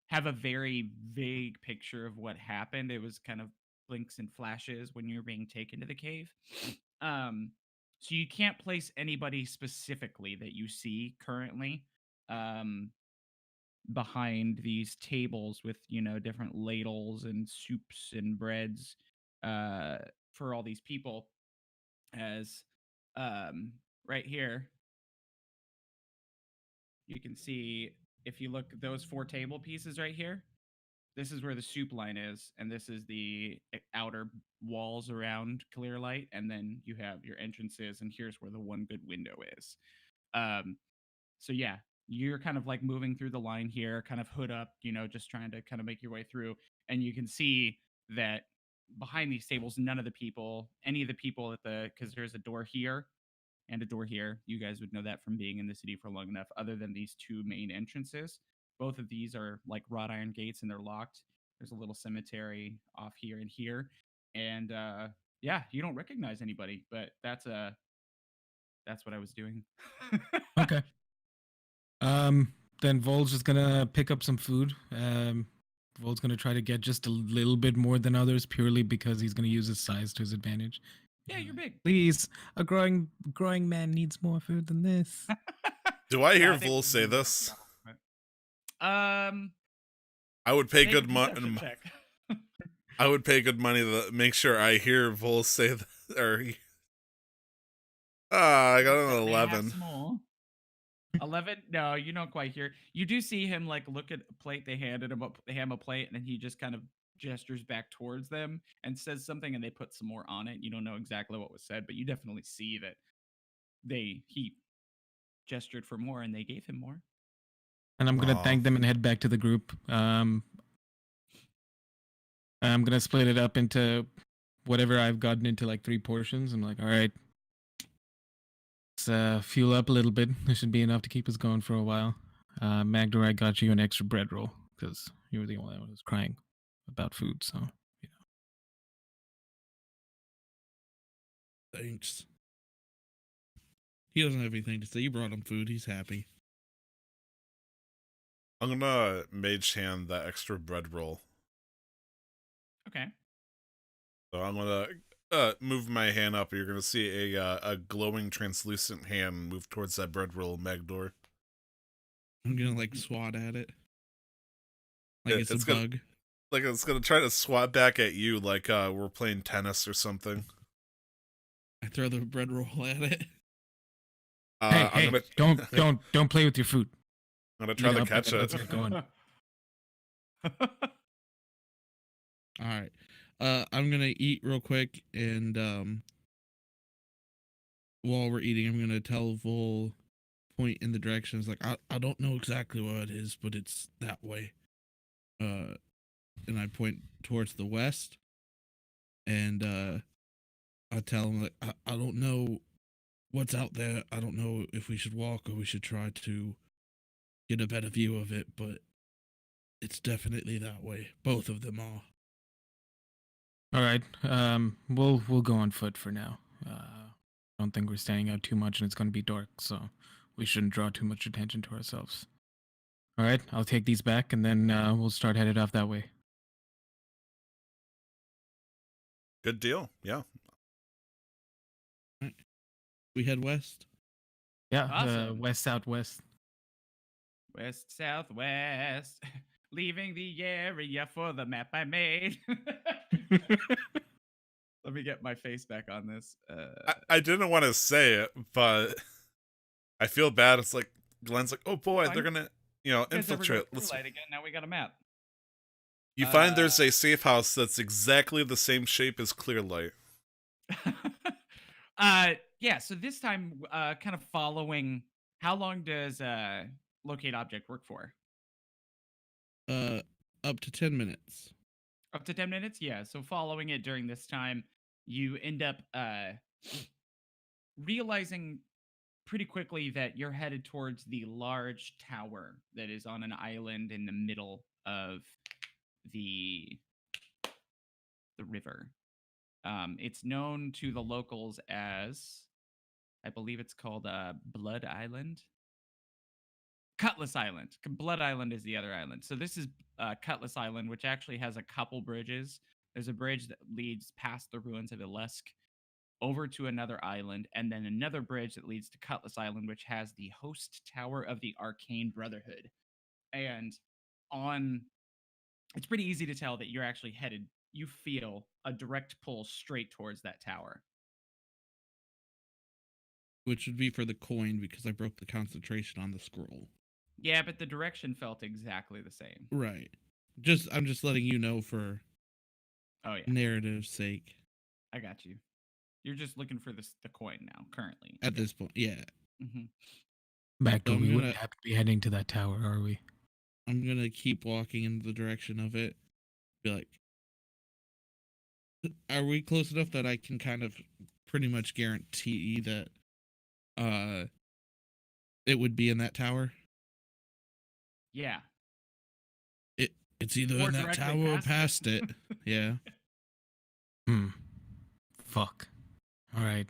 have a very vague picture of what happened. It was kind of blinks and flashes when you were being taken to the cave. So you can't place anybody specifically that you see currently behind these tables with, different ladles and soups and breads for all these people. As right here, you can see, if you look, those 4 table pieces right here, this is where the soup line is, and this is the outer walls around Clearlight, and then you have your entrances, and here's where the one good window is. So yeah, you're kind of like moving through the line here, kind of hood up, just trying to kind of make your way through, and you can see that behind these tables, none of the people, any of the people because there's a door here and a door here. You guys would know that from being in the city for long enough. Other than these 2 main entrances, both of these are like wrought iron gates and they're locked. There's a little cemetery off here and here, and yeah, you don't recognize anybody, but that's what I was doing. Okay. Then Vol's just gonna pick up some food. Vol's gonna try to get just a little bit more than others, purely because he's gonna use his size to his advantage. Yeah, you're big. Please, a growing man needs more food than this. Do I hear I think Vol we say can go this? with that. I would pay Make a good money. perception check. I would pay good money to make sure I hear Vol say that. Or I got an They have 11. small. 11? No, you don't quite hear. You do see him like look at a plate. They hand him a plate, and then he just kind of gestures back towards them and says something, and they put some more on it. You don't know exactly what was said, but you definitely see that he gestured for more, and they gave him more. And I'm gonna Aw. thank them and head back to the group. I'm gonna split it up into whatever I've gotten into, like 3 portions. I'm like, all right, let's fuel up a little bit. This should be enough to keep us going for a while. Magdor, I got you an extra bread roll because you were the only one who was crying about food. So Thanks. He doesn't have anything to say. You brought him food. He's happy. I'm gonna mage hand that extra bread roll. Okay. So I'm gonna move my hand up. You're gonna see a glowing, translucent hand move towards that bread roll, Magdor. I'm gonna like swat at it. Like it's a It's gonna- bug. Like it's gonna try to swat back at you, like we're playing tennis or something. I throw the bread roll at it. hey, I'm hey, gonna don't play with your food. I'm gonna try Eat to up catch and it. let's get going. All right. I'm gonna eat real quick, and while we're eating, I'm gonna tell Vol point in the direction. It's like I don't know exactly what it is, but it's that way. And I point towards the west, and I tell him like I don't know what's out there. I don't know if we should walk or we should try to get a better view of it, but it's definitely that way. Both of them are. All right. We'll go on foot for now. I don't think we're standing out too much, and it's going to be dark, so we shouldn't draw too much attention to ourselves. All right. I'll take these back, and then we'll start headed off that way. Good deal. Yeah. We head west. Yeah. Awesome. West southwest. West, southwest, leaving the area for the map I made. Let me get my face back on this. I didn't want to say it, but I feel bad. It's like Glenn's like, oh boy, they're Fine. gonna You guys ever go infiltrate. to Light again? Now we got a map. You find there's a safe house that's exactly the same shape as Clearlight. Yeah. So this time, kind of following. How long does locate object work for? Up to 10 minutes. Up to 10 minutes? Yeah. So following it during this time, you end up realizing pretty quickly that you're headed towards the large tower that is on an island in the middle of the river. It's known to the locals as, I believe it's called Blood Island. Cutlass Island. Blood Island is the other island. So this is Cutlass Island, which actually has a couple bridges. There's a bridge that leads past the ruins of Ilesk over to another island, and then another bridge that leads to Cutlass Island, which has the host tower of the Arcane Brotherhood. And it's pretty easy to tell that you're actually headed, you feel a direct pull straight towards that tower. Which would be for the coin because I broke the concentration on the scroll. Yeah, but the direction felt exactly the same. Right. I'm just letting you know for Oh yeah, narrative's sake. I got you. You're just looking for the coin now, currently. At this point, yeah. Back So to I'm we gonna- wouldn't have to be heading to that tower, are we? I'm gonna keep walking in the direction of it. Be like, are we close enough that I can kind of pretty much guarantee that it would be in that tower? Yeah. It's either Or in that directly tower or past past it. Yeah. Fuck. All right.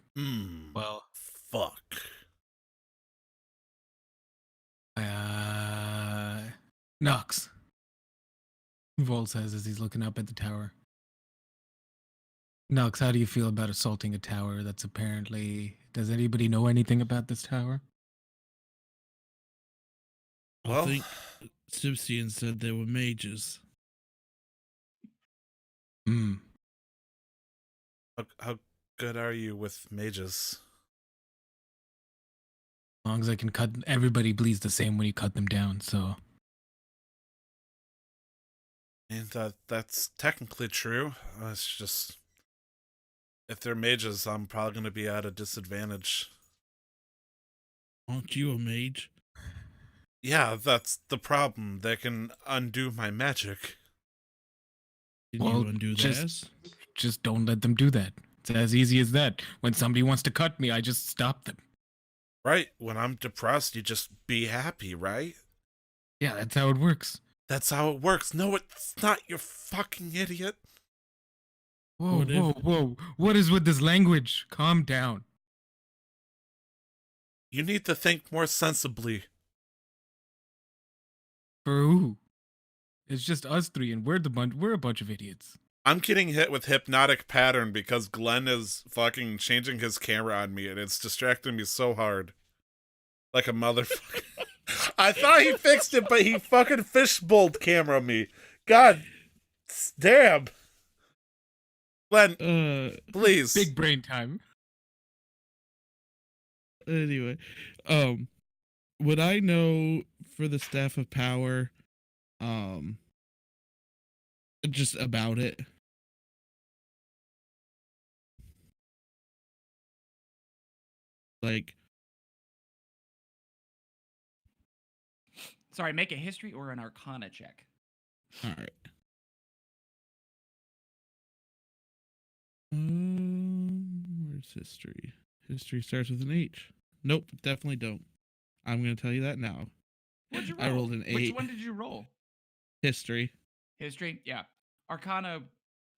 Well, Fuck. Nux. Vol says as he's looking up at the tower. Nux, how do you feel about assaulting a tower that's apparently... Does anybody know anything about this tower? Well, I think Sibsian said they were mages. how good are you with mages? As long as I can cut... Everybody bleeds the same when you cut them down, so... And that's technically true. It's just if they're mages, I'm probably going to be at a disadvantage. Aren't you a mage? Yeah, that's the problem. They can undo my magic. Can Well, you undo just- this? Just don't let them do that. It's as easy as that. When somebody wants to cut me, I just stop them. Right? When I'm depressed, you just be happy, right? Yeah, that's how it works. That's how it works. No, it's not, you fucking idiot. Whoa, What if- whoa, whoa. What is with this language? Calm down. You need to think more sensibly. For who? It's just us three, and we're a bunch of idiots. I'm getting hit with hypnotic pattern because Glenn is fucking changing his camera on me and it's distracting me so hard. Like a motherfucker. I thought he fixed it, but he fucking fishbowled camera me. God damn. Glenn, please. Big brain time. Anyway, would I know for the Staff of Power, just about it? Like, Sorry, make a history or an arcana check. all right. Where's history? History starts with an H. Nope, definitely don't. I'm gonna tell you that now. What'd you roll? I rolled an Which 8. one did you roll? History. History? Yeah. Arcana,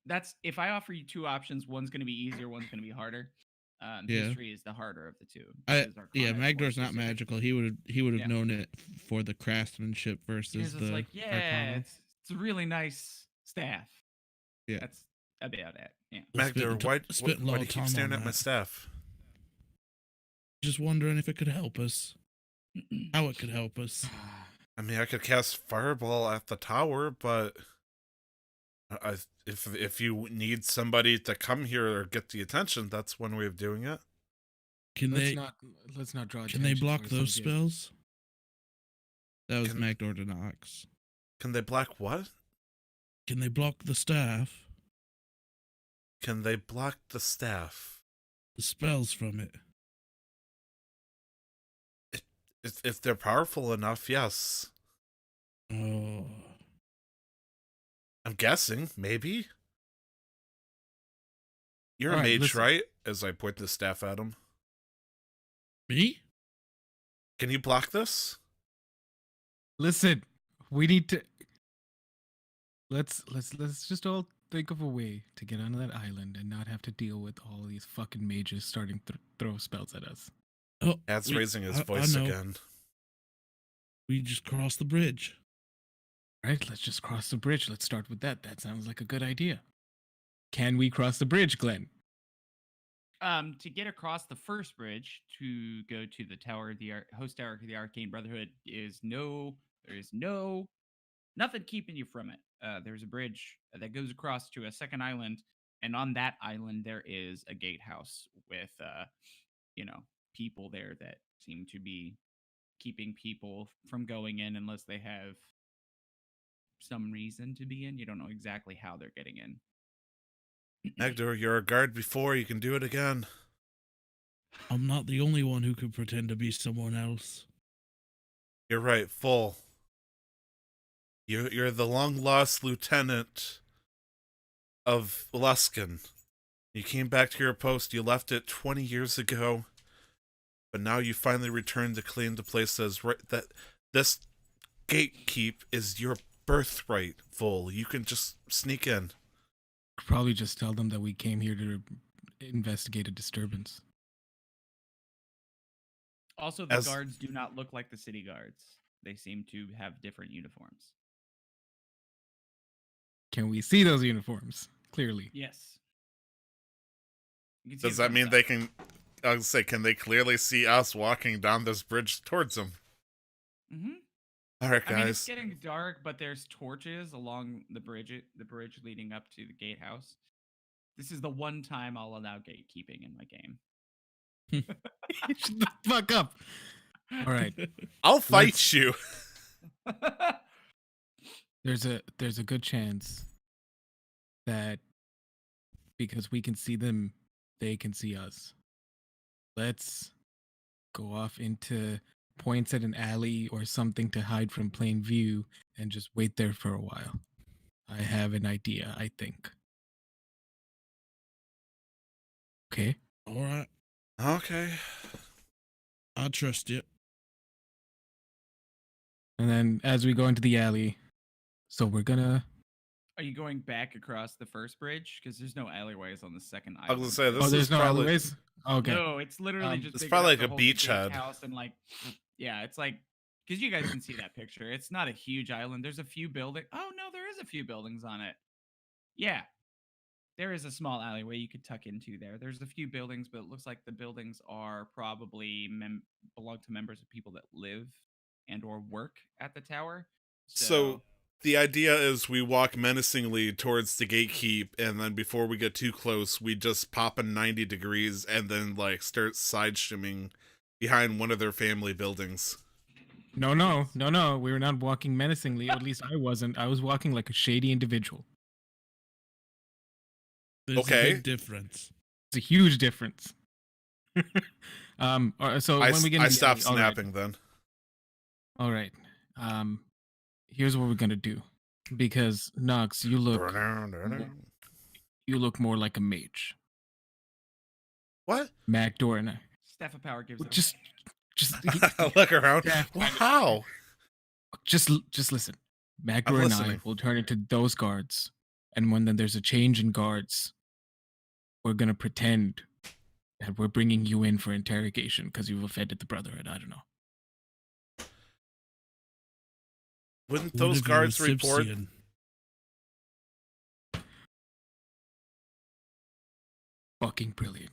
that's if I offer you two options, one's going to be easier, one's going to be harder. Yeah. History is the harder of the two. Yeah, because Arcana is more Magdor's not specific. magical. He would have Yeah. known it for the craftsmanship He versus was just the like, yeah, Arcana. it's a really nice staff. Yeah. That's about it. Yeah. Magdor, why spitting do a lot you of keep time staring on at my that. staff? Just wondering if it could help us. How it could help us. I mean, I could cast Fireball at the tower, but if you need somebody to come here or get the attention, that's one way of doing it. Can Let's they not draw. can they attention to block those ourselves yet. spells? That was Can- Magdor de Nox. Can they block what? Can they block the staff? Can they block the staff? The spells from it. If they're powerful enough, yes. Oh. I'm guessing, maybe. You're a All right, mage, listen. right? As I point the staff at him. Me? Can you block this? Listen, we need to. Let's just all think of a way to get onto that island and not have to deal with all these fucking mages starting to throw spells at us. Oh, Ad's we- raising his I voice know. again. We just crossed the bridge. Right? Let's just cross the bridge. Let's start with that. That sounds like a good idea. Can we cross the bridge, Glenn? To get across the first bridge to go to the tower, host tower of the Arcane Brotherhood there is nothing keeping you from it. There's a bridge that goes across to a second island, and on that island there is a gatehouse with, people there that seem to be keeping people from going in unless they have some reason to be in. You don't know exactly how they're getting in. Magdor, you're a guard before, you can do it again. I'm not the only one who could pretend to be someone else. You're right, full. You're the long-lost lieutenant of Luskin. You came back to your post, you left it 20 years ago, but now you finally returned to claim the place that this gatekeep is your birthright, full. You can just sneak in. Probably just tell them that we came here to investigate a disturbance. Also, the As- guards do not look like the city guards. They seem to have different uniforms. Can we see those uniforms clearly? Yes. You can see Does it that from mean the they side. can... I was say, can they clearly see us walking down this bridge towards them? Mhm. All right, I mean, it's guys. getting dark, but there's torches along the bridge leading up to the gatehouse. This is the one time I'll allow gatekeeping in my game. Shut the fuck up. All right. I'll fight let's- you. There's a good chance that because we can see them, they can see us. Let's go off into points at an alley or something to hide from plain view and just wait there for a while. I have an idea, I think. Okay. All right. Okay. I trust you. And then as we go into the alley, so we're gonna. Are you going back across the first bridge? Because there's no alleyways on the second I island. was gonna say this Oh, is there's no probably alleyways? Okay. No, it's literally just it's big probably enough like to a hold the big beachhead. house and like, yeah, it's like because you guys can see that picture. It's not a huge island. There's a few buildings. Oh no, there is a few buildings on it. Yeah, there is a small alleyway you could tuck into there. There's a few buildings, but it looks like the buildings are probably belong to members of people that live and or work at the tower. So the idea is we walk menacingly towards the gatekeep, and then before we get too close, we just pop in 90 degrees and then like start side shimming behind one of their family buildings. No. We were not walking menacingly. At least I wasn't. I was walking like a shady individual. There's Okay. a big difference. It's a huge difference. So I when we get in the stopped alley- all right. snapping then. All right. Here's what we're gonna do, because Nox, you look more like a mage. What? Macdor and I. Staff of Power gives it. Just Look around. Yeah. Wow. just listen. Macdor and I listening. will turn into those guards, and when then there's a change in guards, we're gonna pretend that we're bringing you in for interrogation because you've offended the Brotherhood. I don't know. Wouldn't What those if you're a guards report? Sipsian? Fucking brilliant.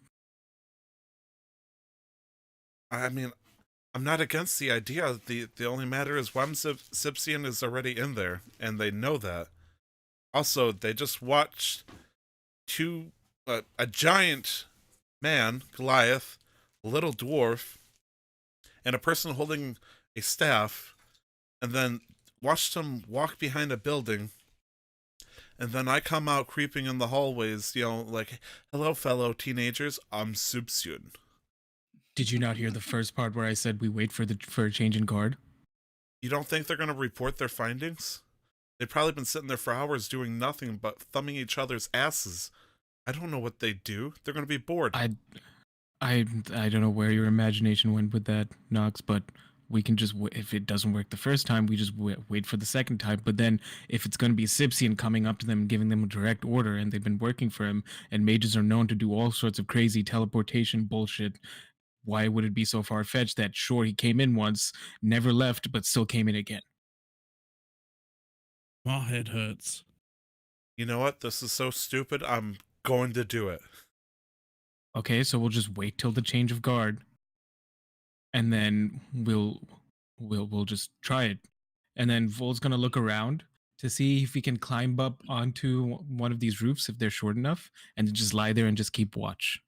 I mean, I'm not against the idea. The only matter is one Sipsian is already in there, and they know that. Also, they just watched a giant man, Goliath, a little dwarf, and a person holding a staff, and then watched them walk behind a building. And then I come out creeping in the hallways, like, hello, fellow teenagers, I'm Sipsian. Did you not hear the first part where I said we wait for a change in guard? You don't think they're going to report their findings? They've probably been sitting there for hours doing nothing but thumbing each other's asses. I don't know what they do. They're going to be bored. I don't know where your imagination went with that, Nox, but we can just if it doesn't work the first time, we just wait for the second time. But then if it's going to be Sipsian coming up to them and giving them a direct order, and they've been working for him, and mages are known to do all sorts of crazy teleportation bullshit, why would it be so far-fetched that sure, he came in once, never left, but still came in again? My head hurts. You know what? This is so stupid. I'm going to do it. Okay, so we'll just wait till the change of guard, and then we'll just try it. And then Vol's gonna look around to see if he can climb up onto one of these roofs if they're short enough, and then just lie there and just keep watch.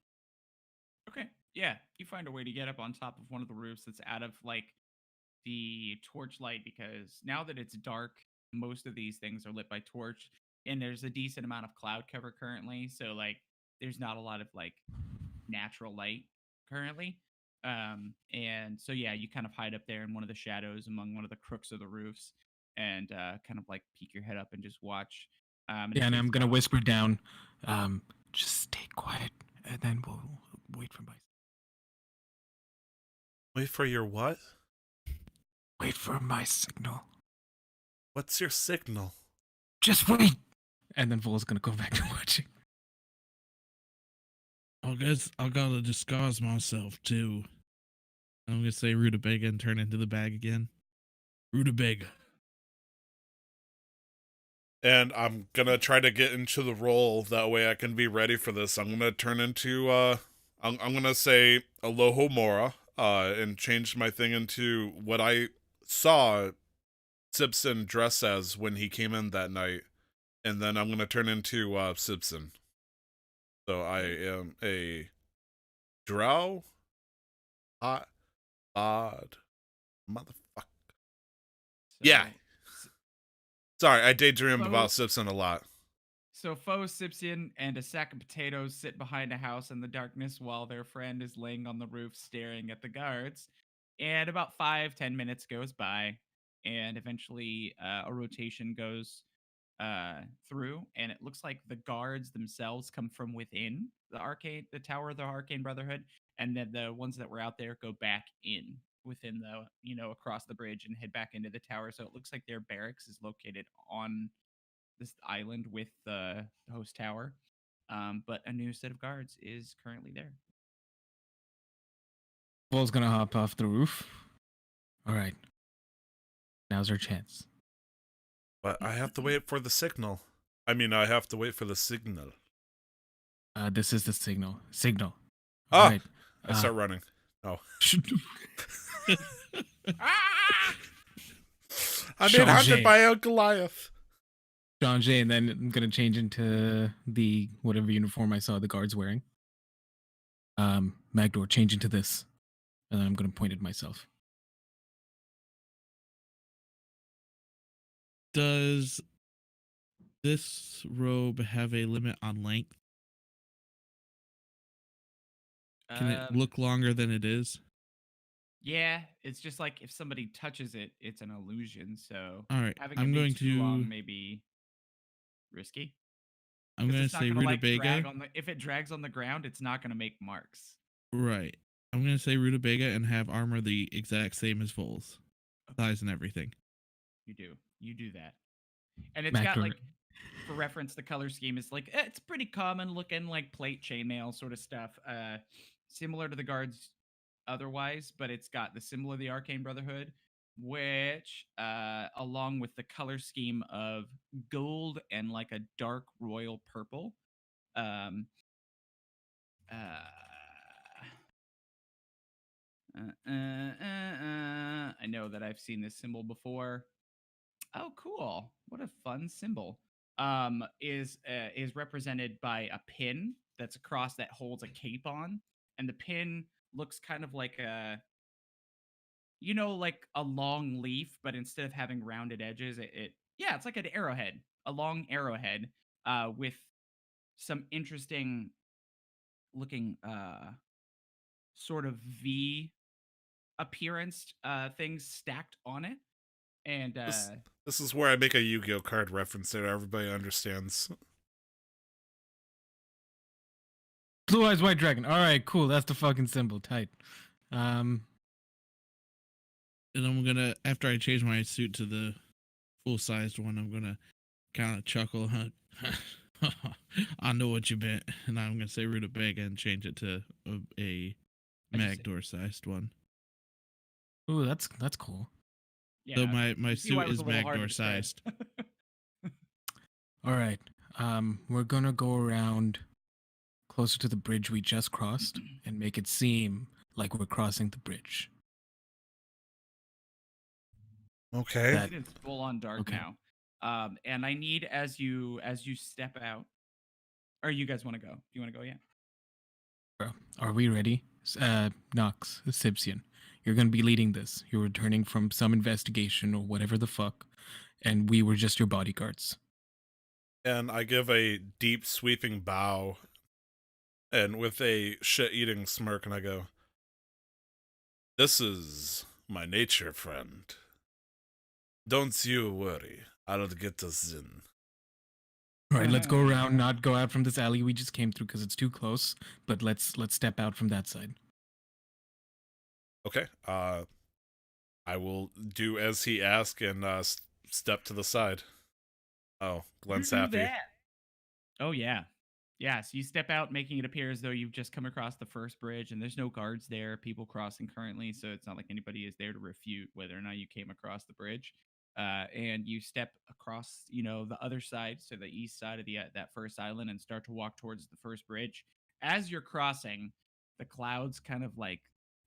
Okay. Yeah, you find a way to get up on top of one of the roofs that's out of like the torchlight because now that it's dark, most of these things are lit by torch and there's a decent amount of cloud cover currently, so like there's not a lot of like natural light currently. And so yeah, you kind of hide up there in one of the shadows among one of the crooks of the roofs and kind of like peek your head up and just watch. Yeah, and I'm gonna whisper down, just stay quiet, and then we'll wait for my Wait for your what? signal. What's your signal? Just wait. And then Vol's gonna go back to watching. I guess I gotta disguise myself too. I'm gonna say rutabaga and turn into the bag again. Rutabaga. And I'm going to try to get into the role. That way I can be ready for this. I'm going to turn into, I'm going to say Alohomora, and change my thing into what I saw Sipsian dress as when he came in that night. And then I'm going to turn into Sipsian. So I am a drow, hot, odd, motherfucker. Yeah. Sorry, I daydream about Sipsian a lot. So Foe, Sipsian, and a sack of potatoes sit behind a house in the darkness while their friend is laying on the roof staring at the guards. And about 5-10 minutes goes by, and eventually a rotation goes through, and it looks like the guards themselves come from within the Tower of the Arcane Brotherhood, and then the ones that were out there go back in within the across the bridge and head back into the tower. So it looks like their barracks is located on this island with the host tower. But a new set of guards is currently there. Vol's gonna hop off the roof. All right. Now's our chance. But I have to wait for the signal. I mean, I have to wait for the signal. This is the signal. Signal. Ah! All right. I start running. Oh. I'm being hunted Changer. by a Goliath. John Jay, and then I'm gonna change into the whatever uniform I saw the guards wearing. Magdor, change into this, and then I'm gonna point at myself. Does this robe have a limit on length? Can it look longer than it is? Yeah, it's just like if somebody touches it, it's an illusion. So All right, having I'm it be going too long to. may be risky. I'm 'Cause going to it's not say gonna, like, drag rutabaga. on if it drags on the ground, it's not going to make marks. Right. I'm going to say rutabaga and have armor the exact same as Vol's. Size and everything. You do that, and it's got Magdor. like, for reference, the color scheme is like it's pretty common looking, like plate chainmail sort of stuff, similar to the guards otherwise, but it's got the symbol of the Arcane Brotherhood, which, along with the color scheme of gold and like a dark royal purple, um, uh, I know that I've seen this symbol before. Oh, cool! What a fun symbol. Is represented by a pin that's a cross that holds a cape on, and the pin looks kind of like like a long leaf, but instead of having rounded edges, yeah, it's like an arrowhead, a long arrowhead, with some interesting looking sort of V appearance things stacked on it. And This is where I make a Yu-Gi-Oh card reference that everybody understands. Blue Eyes White Dragon. All right, cool. That's the fucking symbol. Tight. And I'm going to, after I change my suit to the full-sized one, I'm going to kind of chuckle. I know what you meant. And I'm going to say rutabaga and change it to a Magdor-sized one. Ooh, that's cool. yeah, So my you see why suit it was is a little hard to describe. Magdor-sized. All right. We're gonna go around closer to the bridge we just crossed and make it seem like we're crossing the bridge. Okay. That- It's full on dark Okay. now. And I need as you step out, or you guys want to go? Do you want to go? Yeah. Bro, are we ready? Nox, Sibsian, you're gonna be leading this. You're returning from some investigation or whatever the fuck, and we were just your bodyguards. And I give a deep, sweeping bow, and with a shit-eating smirk, and I go, "This is my nature, friend. Don't you worry. I'll get us in." All right, let's go around, not go out from this alley we just came through because it's too close. But let's step out from that side. Okay. I will do as he asked and step to the side. Oh, Glenn's You do happy. that. Oh yeah. Yeah, so you step out, making it appear as though you've just come across the first bridge, and there's no guards there, people crossing currently, so it's not like anybody is there to refute whether or not you came across the bridge. And you step across, the other side, so the east side of that first island, and start to walk towards the first bridge. As you're crossing, the clouds kind of like,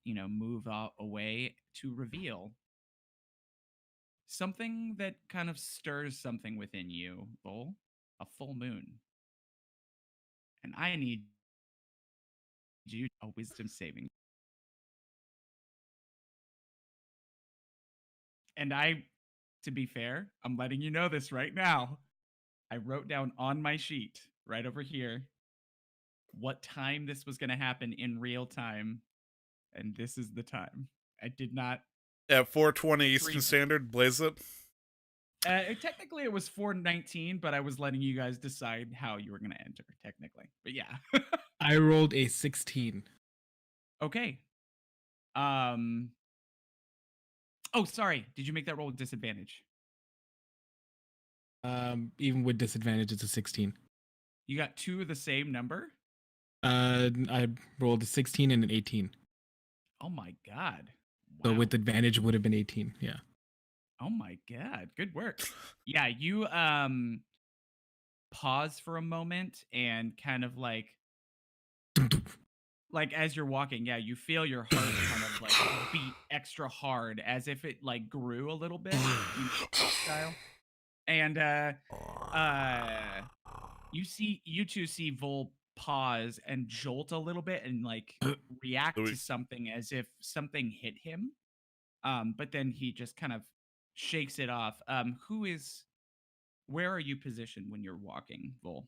move away to reveal something that kind of stirs something within you, Bull. A full moon. And I need you a wisdom saving. And to be fair, I'm letting you know this right now. I wrote down on my sheet right over here what time this was going to happen in real time. And this is the time. I did not. At 4:20 Eastern Three- Standard, blaze it. Technically, it was 4:19, but I was letting you guys decide how you were going to enter. Technically, but yeah. I rolled a 16. Okay. Um. Oh, sorry. Did you make that roll with disadvantage? Even with disadvantage, it's a 16. You got two of the same number. I rolled a 16 and an 18. Oh my god. So Wow. with advantage, it would have been 18. Yeah. Oh my god. Good work. Yeah, you pause for a moment and kind of like as you're walking, yeah, you feel your heart kind of like beat extra hard as if it like grew a little bit style. And you two see Vol pause and jolt a little bit and like react to something as if something hit him. But then he just kind of shakes it off. Where are you positioned when you're walking, Vol?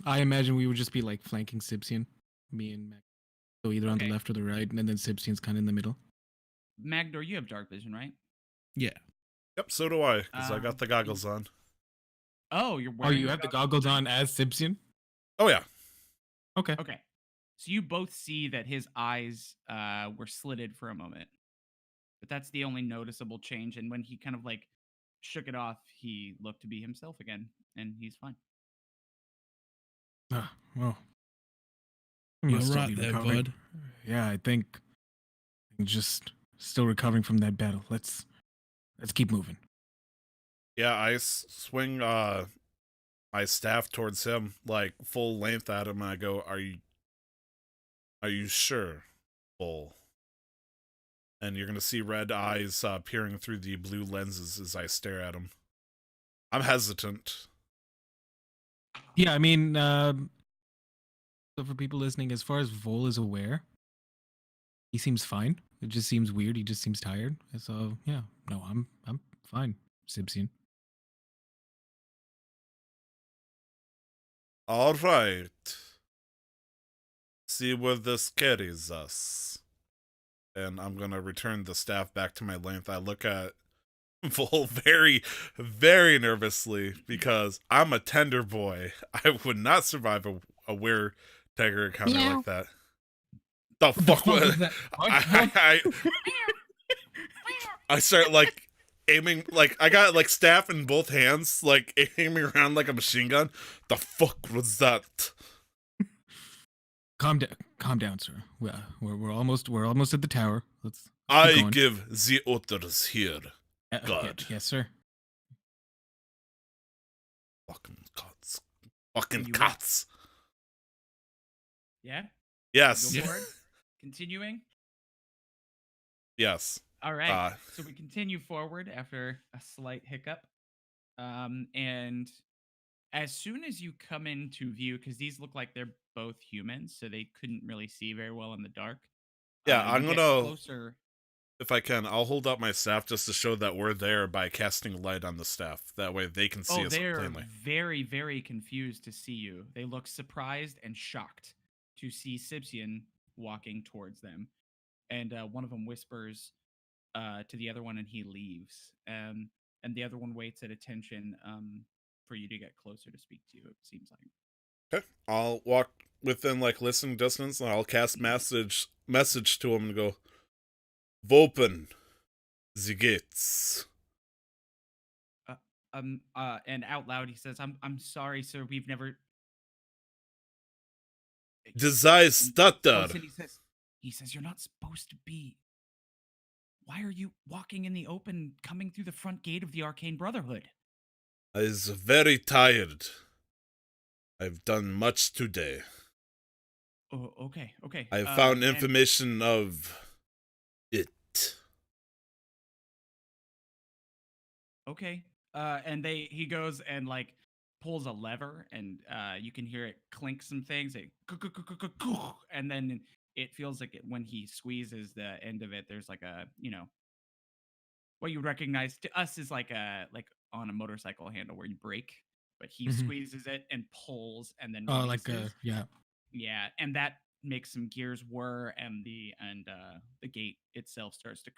I imagine we would just be like flanking Sibsian, me and Mac. So either on the Okay. left or the right, and then Sibsian's kind of in the middle. Magdor, you have dark vision, right? Yeah. Yep, so do I, because I got the Um, goggles on. Oh, you're Oh, wearing you the have the goggles on as Sibsian? Oh yeah. Okay. Okay. So you both see that his eyes were slitted for a moment. But that's the only noticeable change. And when he kind of like shook it off, he looked to be himself again, and he's fine. Ah, well. You must still right be there, recovering. bud. Yeah, I think I'm just still recovering from that battle. Let's keep moving. Yeah, I swing my staff towards him, like full length at him, and I go, Are you sure, Bull? And you're gonna see red eyes peering through the blue lenses as I stare at him. I'm hesitant. Yeah, I mean, so for people listening, as far as Vol is aware, he seems fine. It just seems weird. He just seems tired. So yeah, no, I'm fine, Sibsian. All right. See where this carries us. And I'm gonna return the staff back to my length. I look at Vol very, very nervously because I'm a tender boy. I would not survive a were tiger encounter like that. The fuck was that? I start like aiming, like I got like staff in both hands, like aiming around like a machine gun. The fuck was that? Calm down, sir. We're almost at the tower. Let's keep I going. give the orders here. Okay, God. yes, sir. Fucking cuts. Fucking You cuts. Yeah? Yes. Go forward? Continuing? Yes. All right. So we continue forward after a slight hiccup. And as soon as you come into view, because these look like they're both humans, so they couldn't really see very well in the dark. Yeah, you I'm get gonna, closer. if I can, I'll hold up my staff just to show that we're there by casting light on the staff. That way they can see Oh, us they're plainly. very, very confused to see you. They look surprised and shocked to see Sibsian walking towards them. And one of them whispers to the other one, and he leaves. And the other one waits at attention for you to get closer to speak to you, it seems like. Okay. I'll walk within like listening distance and I'll cast message to him and go, Vopen the gates. And out loud he says, I'm sorry, sir, we've never Desire Close stutter. in, he says, you're not supposed to be. Why are you walking in the open, coming through the front gate of the Arcane Brotherhood? I is very tired. I've done much today. Oh, okay. I found and- information of it. Okay. And he goes and like pulls a lever, and you can hear it clink some things. And then it feels like when he squeezes the end of it, there's like a, what you recognize to us is like on a motorcycle handle where you brake, but he Mhm. squeezes it and pulls and then Oh, like releases. yeah. Yeah, and that makes some gears whir, and the gate itself starts to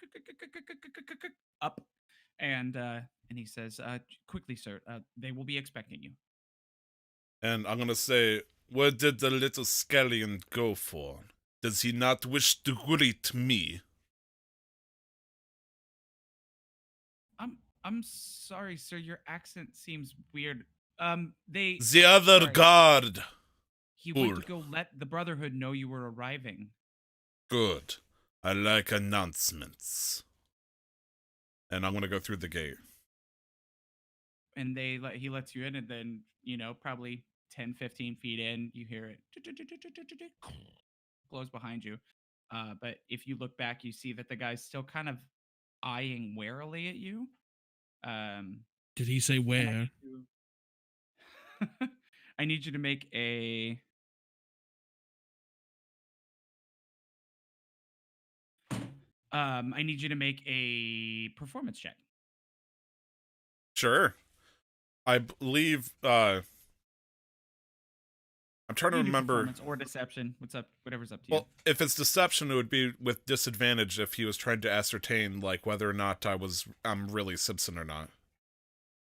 up, and he says, "Quickly, sir, they will be expecting you." And I'm gonna say, what did the little scallion go for? Does he not wish to greet me? I'm sorry, sir. Your accent seems weird. They The other sorry. guard. He went to Cool. go let the Brotherhood know you were arriving. Good. I like announcements. And I'm gonna go through the gate. And he lets you in, and then probably 10 15 feet in, you hear it close behind you. But if you look back, you see that the guy's still kind of eyeing warily at you. Did he say And where? I need you to make a I need you to make a performance check. Sure. I believe I'm trying to You can do remember. performance or deception. What's up? Whatever's up to you. Well, if it's deception, it would be with disadvantage if he was trying to ascertain like whether or not I'm really Simpson or not.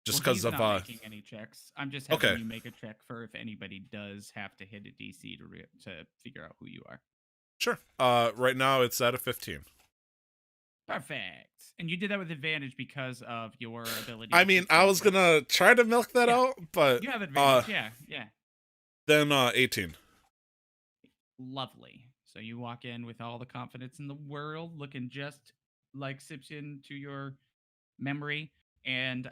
Just Well, because he's of not making any checks. I'm just having Okay. you make a check for if anybody does have to hit a DC to figure out who you are. Sure. Right now it's at a 15. Perfect. And you did that with advantage because of your ability. I to mean, keep I was things- gonna try to milk that Yeah. out, but You have advantage. Yeah. then 18. Lovely. So you walk in with all the confidence in the world, looking just like Sipsian to your memory, and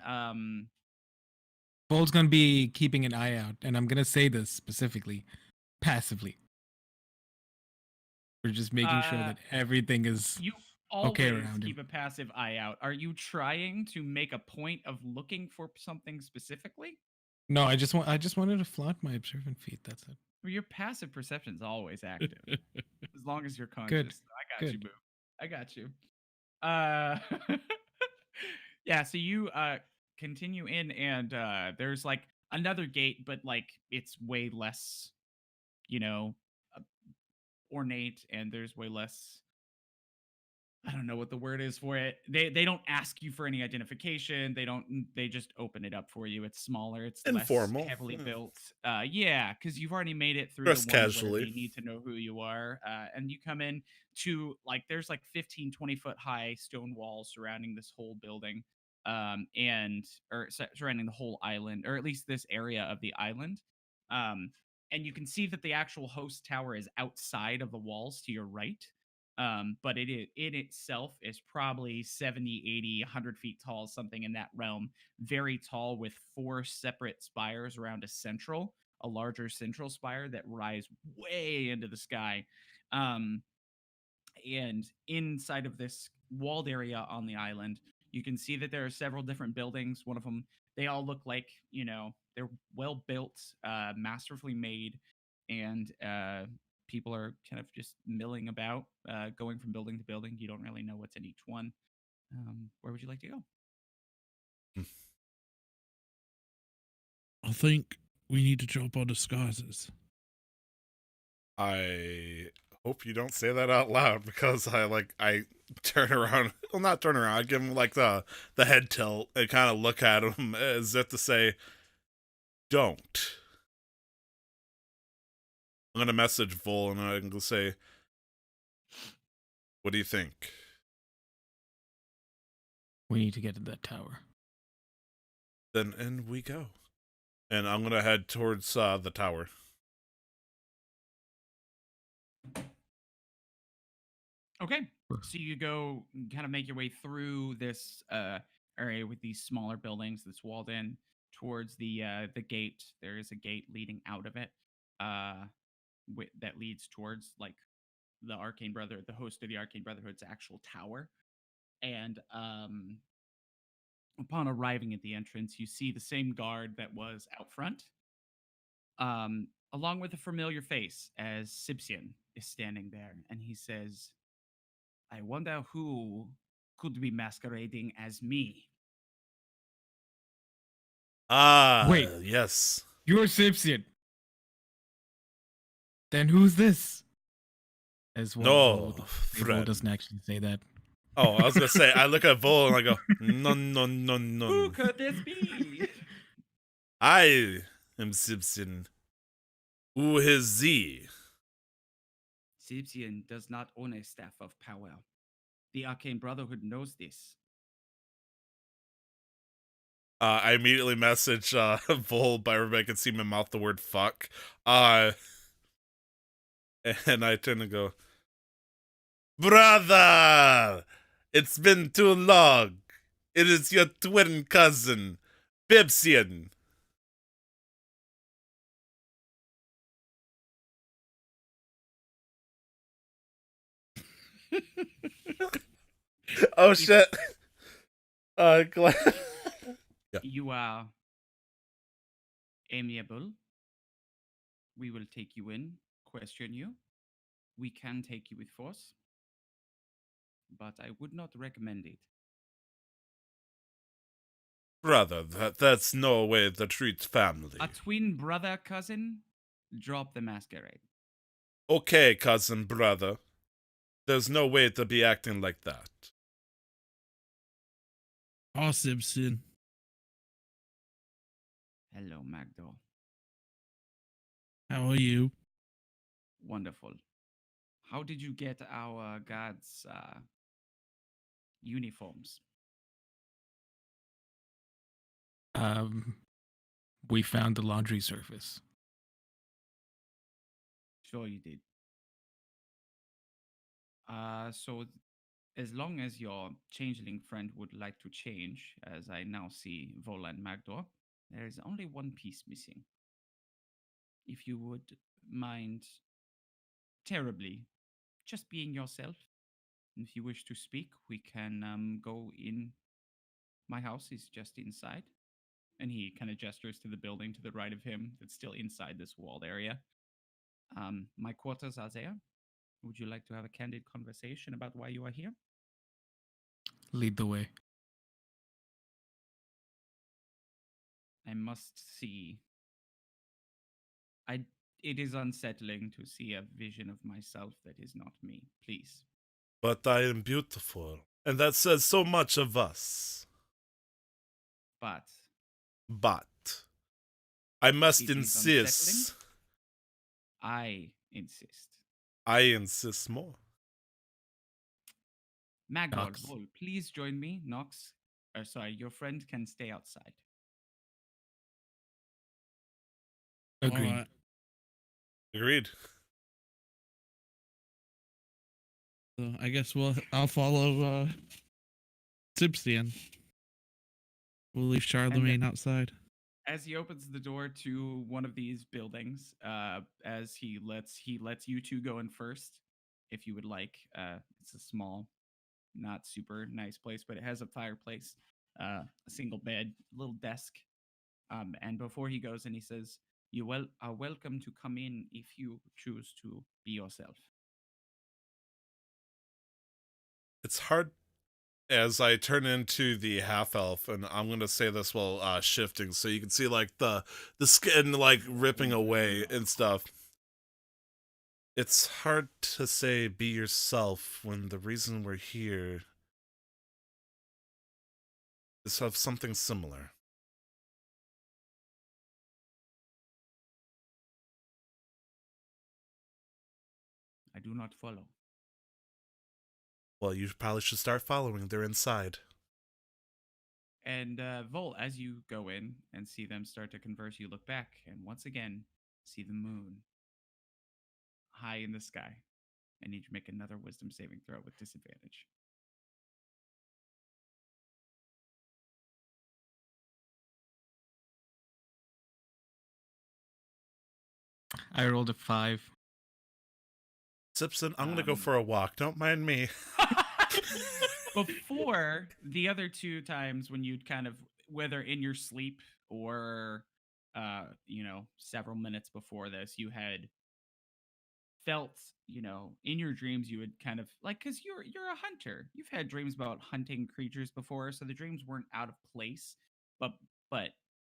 Bold's gonna be keeping an eye out, and I'm gonna say this specifically, passively. We're just making sure that everything is you always okay around keep him. a passive eye out. Are you trying to make a point of looking for something specifically? No, I just wanted to flaunt my observant feat. That's it. Well, your passive perception's always active, as long as you're conscious. I got you, Good. boo. I got you. Yeah. So you continue in, and there's like another gate, but like it's way less, you know, uh, ornate, and there's way less. I don't know what the word is for it. They don't ask you for any identification. They just open it up for you. It's smaller. It's Informal. less heavily built. Yeah, because you've already made it through Dress the ones casually. where they need to know who you are. And you come in to like there's like 15, 20 foot high stone walls surrounding this whole building. Surrounding the whole island, or at least this area of the island. And you can see that the actual host tower is outside of the walls to your right. But it in itself is probably 70, 80, 100 feet tall, something in that realm. Very tall, with 4 separate spires around a larger central spire that rise way into the sky. And inside of this walled area on the island, you can see that there are several different buildings. One of them, they all look like, they're well built, masterfully made, and people are kind of just milling about, going from building to building. You don't really know what's in each one. Where would you like to go? I think we need to drop our disguises. I hope you don't say that out loud because I turn around. Well, not turn around. I give him like the head tilt and kind of look at him as if to say, "Don't." I'm gonna message Vol and I'm gonna say, "What do you think?" We need to get to that tower. Then in we go. And I'm gonna head towards the tower. Okay. So you go kind of make your way through this area with these smaller buildings that's walled in towards the gate. There is a gate leading out of it that leads towards like the host of the Arcane Brotherhood's actual tower. And upon arriving at the entrance, you see the same guard that was out front, along with a familiar face, as Sipsian is standing there, and he says, "I wonder who could be masquerading as me." Ah, Wait. yes. You're Sipsian. Then who's this? as No, Vol friend. doesn't actually say that. Oh, I was gonna say, I look at Vol and I go, none, none, none, Who none. could this be? I am Simpson. Who is thee? Sibsian does not own a staff of power. The Arcane Brotherhood knows this. I immediately message Vol by everybody can see my mouth the word fuck. And I turn and go, brother! It's been too long. It is your twin cousin, Bibsian. Oh shit. Glad. Yeah. You are amiable. We will take you in, question you. We can take you with force, but I would not recommend it. Brother, that's no way to treat family. A twin brother cousin? Drop the masquerade. Okay, cousin brother. There's no way to be acting like that. Oh, Simpson. Hello, Magdor. How are you? Wonderful. How did you get our guards' uniforms? We found the laundry surface. Sure you did. So as long as your changeling friend would like to change, as I now see Vola and Magdor, there is only one piece missing. If you would mind terribly just being yourself, and if you wish to speak, we can go in. My house is just inside. And he kind of gestures to the building to the right of him that's still inside this walled area. My quarters are there. Would you like to have a candid conversation about why you are here? Lead the way. I must see. It is unsettling to see a vision of myself that is not me. Please. But I am beautiful, and that says so much of us. But I must It is insist. I insist. I insist more. Magdor, Nox. Vol, please join me. Nox, sorry, your friend can stay outside. Agreed. All right. Agreed. So I guess I'll follow Simpson. We'll leave Charlemagne outside. As he opens the door to one of these buildings, as he lets you two go in first, if you would like. It's a small, not super nice place, but it has a fireplace, a single bed, a little desk. And before he goes in, he says, "You are welcome to come in if you choose to be yourself." It's hard as I turn into the half elf, and I'm gonna say this while shifting, so you can see like the skin like ripping away and stuff. It's hard to say be yourself when the reason we're here is of something similar. I do not follow. Well, you probably should start following. They're inside. And Vol, as you go in and see them start to converse, you look back and once again see the moon high in the sky. I need you to make another wisdom saving throw with disadvantage. I rolled a 5. Simpson, I'm gonna go Um, for a walk. Don't mind me. Before the other two times when you'd kind of, whether in your sleep or several minutes before this, you had felt, in your dreams you would kind of like, because you're a hunter, you've had dreams about hunting creatures before, so the dreams weren't out of place, but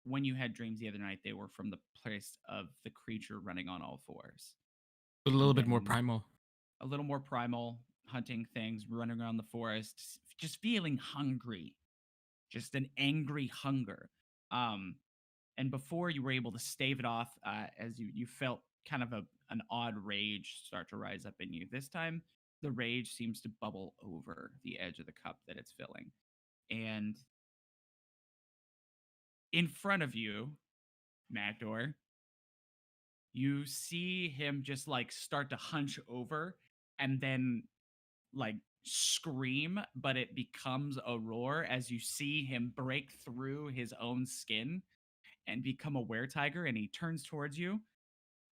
when you had dreams the other night, they were from the place of the creature running on all fours. A little bit more Then- primal. a little more primal, hunting things, running around the forest, just feeling hungry, just an angry hunger. Um, and before you were able to stave it off, as you felt kind of an odd rage start to rise up in you. This time, the rage seems to bubble over the edge of the cup that it's filling, and in front of you, Magdor, you see him just like start to hunch over and then like scream, but it becomes a roar as you see him break through his own skin and become a were-tiger, and he turns towards you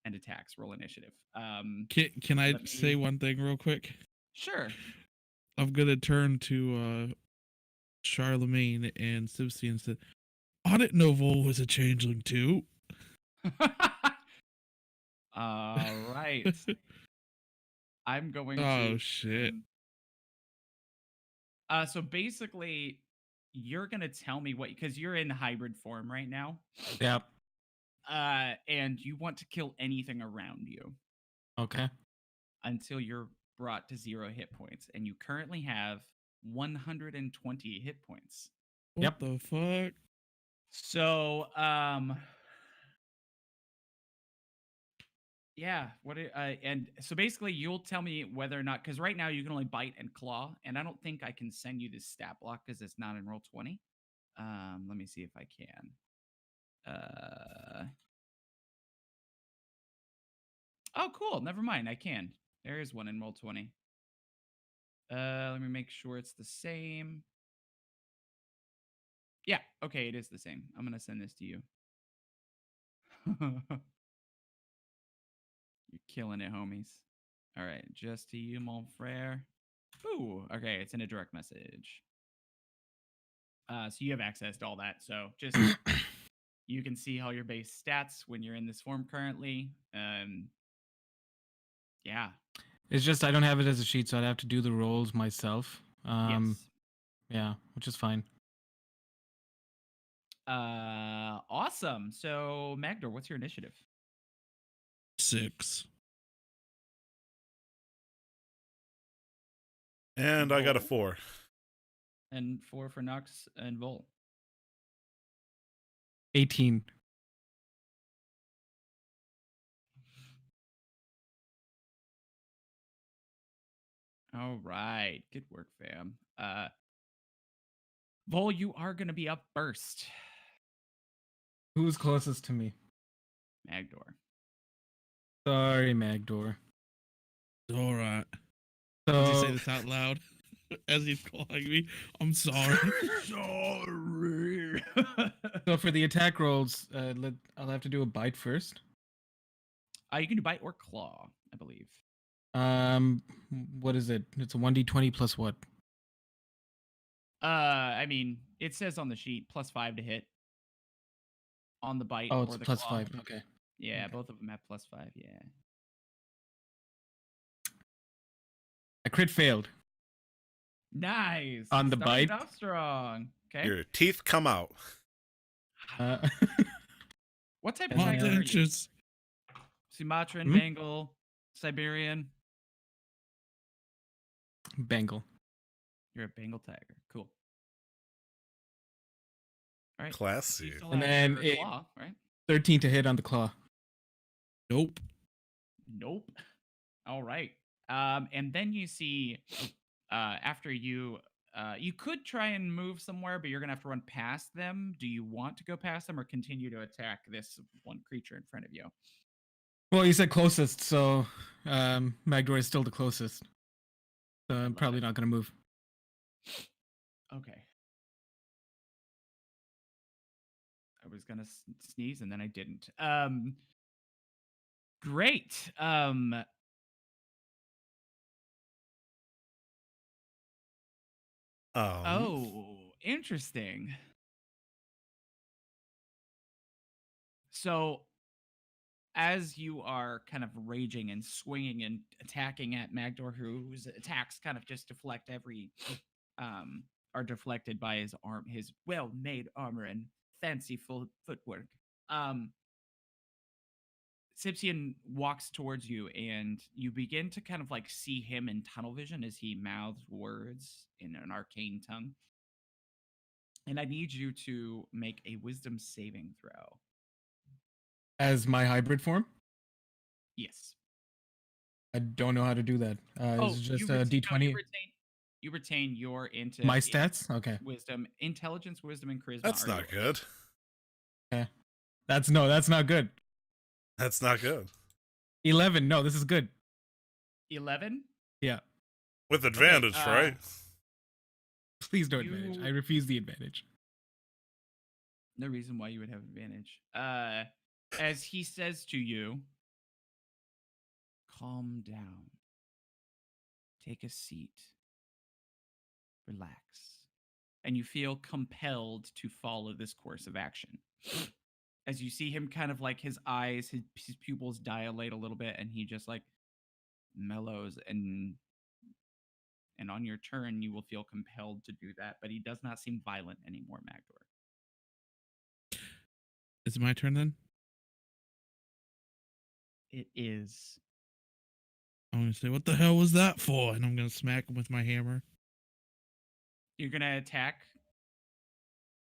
and attacks. Roll initiative. Can I Let say me- one thing real quick? Sure. I'm gonna turn to Charlemagne and Sibsy and say, I didn't know Vol was a changeling too. All right. I'm going Oh to. shit. So basically, you're gonna tell me what, because you're in hybrid form right now. Yep. And you want to kill anything around you Okay. until you're brought to 0 hit points, and you currently have 120 hit points. What Yep. the fuck? So, yeah. And so basically, you'll tell me whether or not, because right now you can only bite and claw, and I don't think I can send you this stat block because it's not in roll 20. Let me see if I can. Oh, cool. Never mind. I can. There is one in roll 20. Let me make sure it's the same. Yeah. Okay, it is the same. I'm gonna send this to you. You're killing it, homies. All right, just to you, mon frere. Ooh, okay, it's in a direct message. So you have access to all that. So just you can see all your base stats when you're in this form currently. Yeah. It's just I don't have it as a sheet, so I'd have to do the rolls myself. Yes. Yeah, which is fine. Awesome. So Magdor, what's your initiative? 6. And I got a Roll. 4. And 4 for Nux and Vol. 18. All right. Good work, fam. Vol, you are gonna be up first. Who's closest to me? Magdor. Sorry, Magdor. All right. Does he say So this out loud as he's calling me? I'm sorry. Sorry. so for the attack rolls, I'll have to do a bite first. You can do bite or claw, I believe. What is it? It's a 1d20 plus what? I mean, it says on the sheet +5 to hit on the bite. Oh, or it's the plus claw. 5. Okay. Yeah, Okay. both of them have +5. Yeah. I crit failed. Nice. On the Starting it bite? off strong. Okay. Your teeth come out. Uh, What type of and My tiger are you? dentures. Sumatran, Hmm? Bengal, Siberian. Bengal. You're a Bengal tiger. Cool. All right. Classy. You still And have then your it- claw, right? 13 to hit on the claw. Nope. Nope. All right. And then you see, after you could try and move somewhere, but you're gonna have to run past them. Do you want to go past them or continue to attack this one creature in front of you? Well, you said closest, so Magdor is still the closest. So I'm love probably it. not going to move. Okay. I was gonna sneeze and then I didn't. Great. Oh, interesting. So, as you are kind of raging and swinging and attacking at Magdor, whose attacks kind of just deflect are deflected by his well-made armor and fanciful footwork. Sipsian walks towards you, and you begin to kind of like see him in tunnel vision as he mouths words in an arcane tongue. And I need you to make a wisdom saving throw. As my hybrid form, Yes. I don't know how to do that. It's just a D20. You retain your into My stats? Okay. wisdom, intelligence, wisdom, and charisma. That's are not yours. good. That's not good. That's not good. 11. No, this is good. 11. Yeah. With advantage, right? Please no advantage. I refuse the advantage. No reason why you would have advantage. As he says to you, calm down. Take a seat. Relax. And you feel compelled to follow this course of action. As you see him kind of like his eyes, his pupils dilate a little bit, and he just like mellows, and on your turn you will feel compelled to do that, but he does not seem violent anymore, Magdor. Is it my turn then? It is. I'm gonna say, "What the hell was that for?" And I'm gonna smack him with my hammer. You're gonna attack.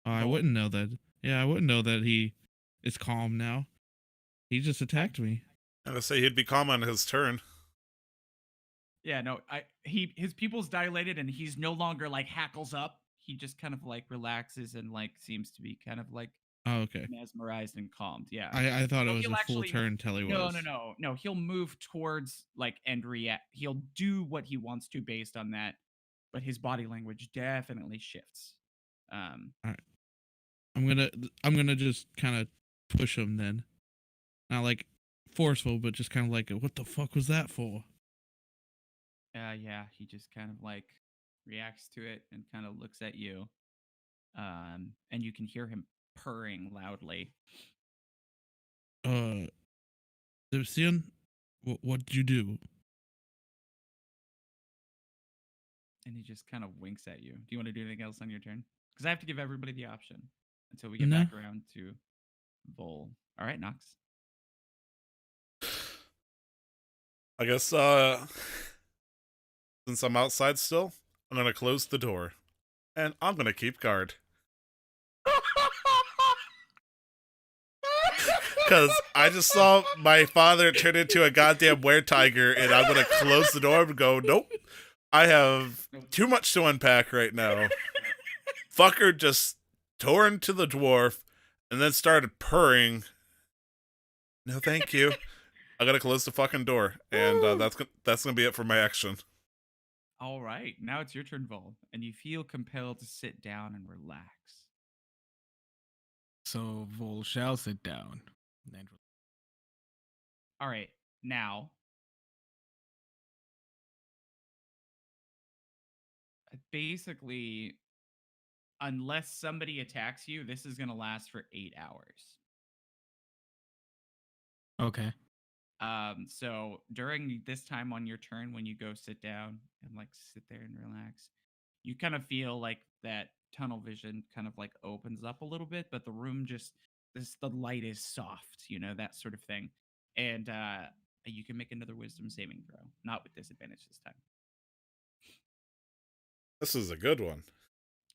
Oh, I Vol? wouldn't know that. Yeah, I wouldn't know that he is calm now. He just attacked me. I'm gonna say he'd be calm on his turn. Yeah, no, his pupils dilated, and he's no longer like hackles up. He just kind of like relaxes and like seems to be kind of like Oh, okay. mesmerized and calmed. Yeah. I thought So it was he'll a full actually- turn till he was. No. He'll move towards like and react. He'll do what he wants to based on that, but his body language definitely shifts. I'm gonna just kind of push him then, not like forceful, but just kind of like, "What the fuck was that for?" Yeah, he just kind of like reacts to it and kind of looks at you. And you can hear him purring loudly. Sipsian, what did you do? And he just kind of winks at you. Do you want to do anything else on your turn? Because I have to give everybody the option until we get No. back around to Vol. All right, Nox. I guess since I'm outside still, I'm gonna close the door. And I'm gonna keep guard. Because I just saw my father turn into a goddamn were-tiger, and I'm gonna close the door and go, nope. I have too much to unpack right now. Fucker just tore into the dwarf and then started purring. No, thank you. I gotta close the fucking door, and that's gonna be it for my action. All right, now it's your turn, Vol, and you feel compelled to sit down and relax. So Vol shall sit down. And All right, now basically, unless somebody attacks you, this is going to last for 8 hours. okay. So during this time on your turn, when you go sit down and like sit there and relax, you kind of feel like that tunnel vision kind of like opens up a little bit, but the room just the light is soft, that sort of thing. And you can make another wisdom saving throw, not with disadvantage this time. This is a good one.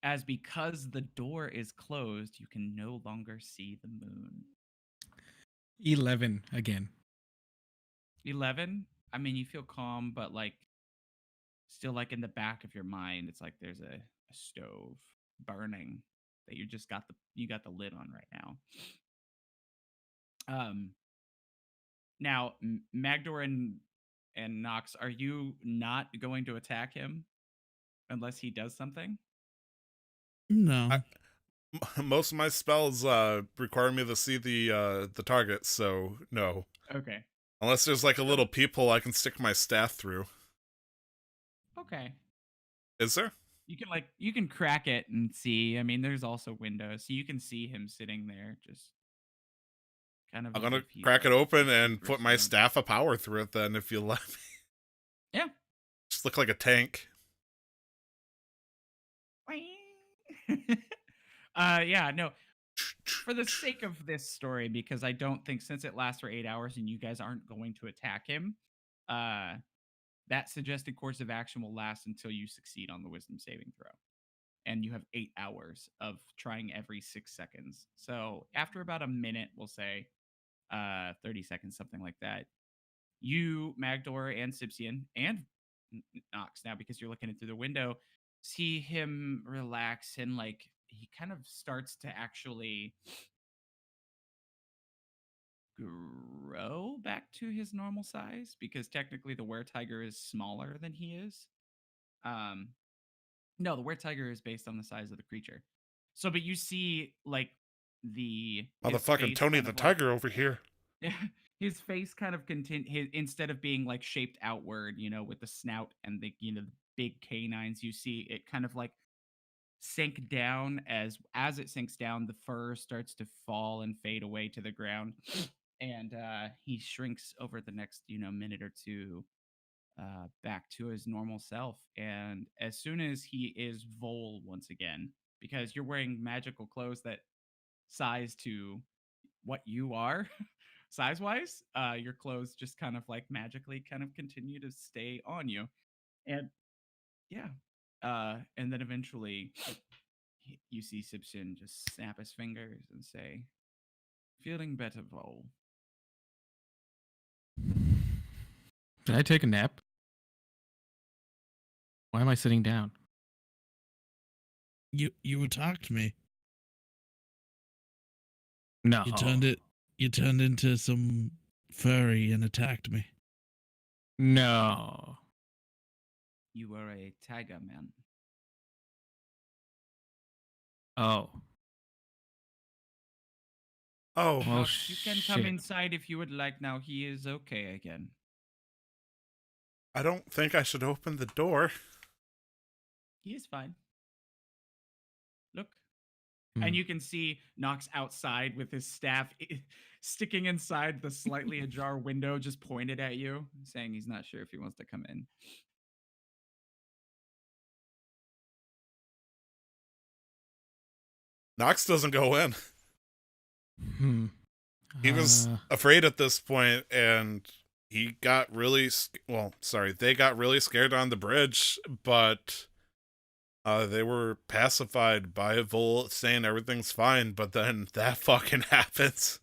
As because the door is closed, you can no longer see the moon. 11 again. 11. I mean, you feel calm, but like still like in the back of your mind, it's like there's a stove burning that you just got the lid on right now. Now Magdor and Nox, are you not going to attack him unless he does something? No. Most of my spells require me to see the target, so no. Okay. Unless there's like a little peephole I can stick my staff through. Okay. Is there? You can crack it and see. I mean, there's also windows, so you can see him sitting there, just kind of. I'm as gonna if he's, crack it like, open and super put my stoned. staff of power through it then, if you let me. Yeah. Just look like a tank. Yeah, no. for the sake of this story, because I don't think since it lasts for 8 hours and you guys aren't going to attack him, that suggested course of action will last until you succeed on the wisdom saving throw. And you have 8 hours of trying every 6 seconds. So after about a minute, we'll say 30 seconds, something like that, you, Magdor, and Sipsian, and Nox, now because you're looking in through the window, see him relax and like he kind of starts to actually grow back to his normal size, because technically the were-tiger is smaller than he is. No, the were-tiger is based on the size of the creature. So, but you see, like, his Motherfucking face Tony kind the of, like- Tiger over here. his face kind of instead of being like shaped outward, with the snout and the the big canines, you see it kind of like sink down. As it sinks down, the fur starts to fall and fade away to the ground, and he shrinks over the next minute or two back to his normal self. And as soon as he is Vol once again, because you're wearing magical clothes that size to what you are size wise, your clothes just kind of like magically kind of continue to stay on you. And yeah, and then eventually you see Sipsin just snap his fingers and say, "Feeling better, Vol." Did I take a nap? Why am I sitting down? You attacked me. No. You turned into some furry and attacked me. No. You were a tiger man. Oh. Oh, Well, Nox, you can come shit. inside if you would like now. He is okay again. I don't think I should open the door. He is fine. Look. Hmm. And you can see Nox outside with his staff sticking inside the slightly ajar window, just pointed at you, saying he's not sure if he wants to come in. Nox doesn't go in. Hmm. He was afraid at this point, and he got really they got really scared on the bridge, but they were pacified by Vol saying everything's fine, but then that fucking happens.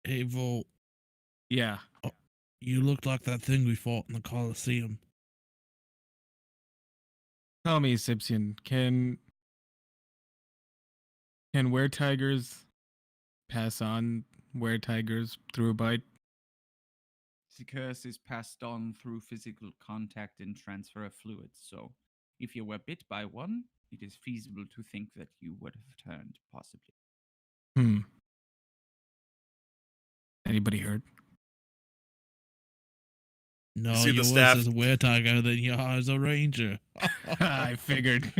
Hey, Vol, Yeah. you looked like that thing we fought in the Colosseum. Tell me, Sipsian, can were-tigers pass on were-tigers through a bite? The curse is passed on through physical contact and transfer of fluids. So, if you were bit by one, it is feasible to think that you would have turned, possibly. Hmm. Anybody hurt? No, see the you're worse staff- as a were-tiger than you are as a ranger. I figured.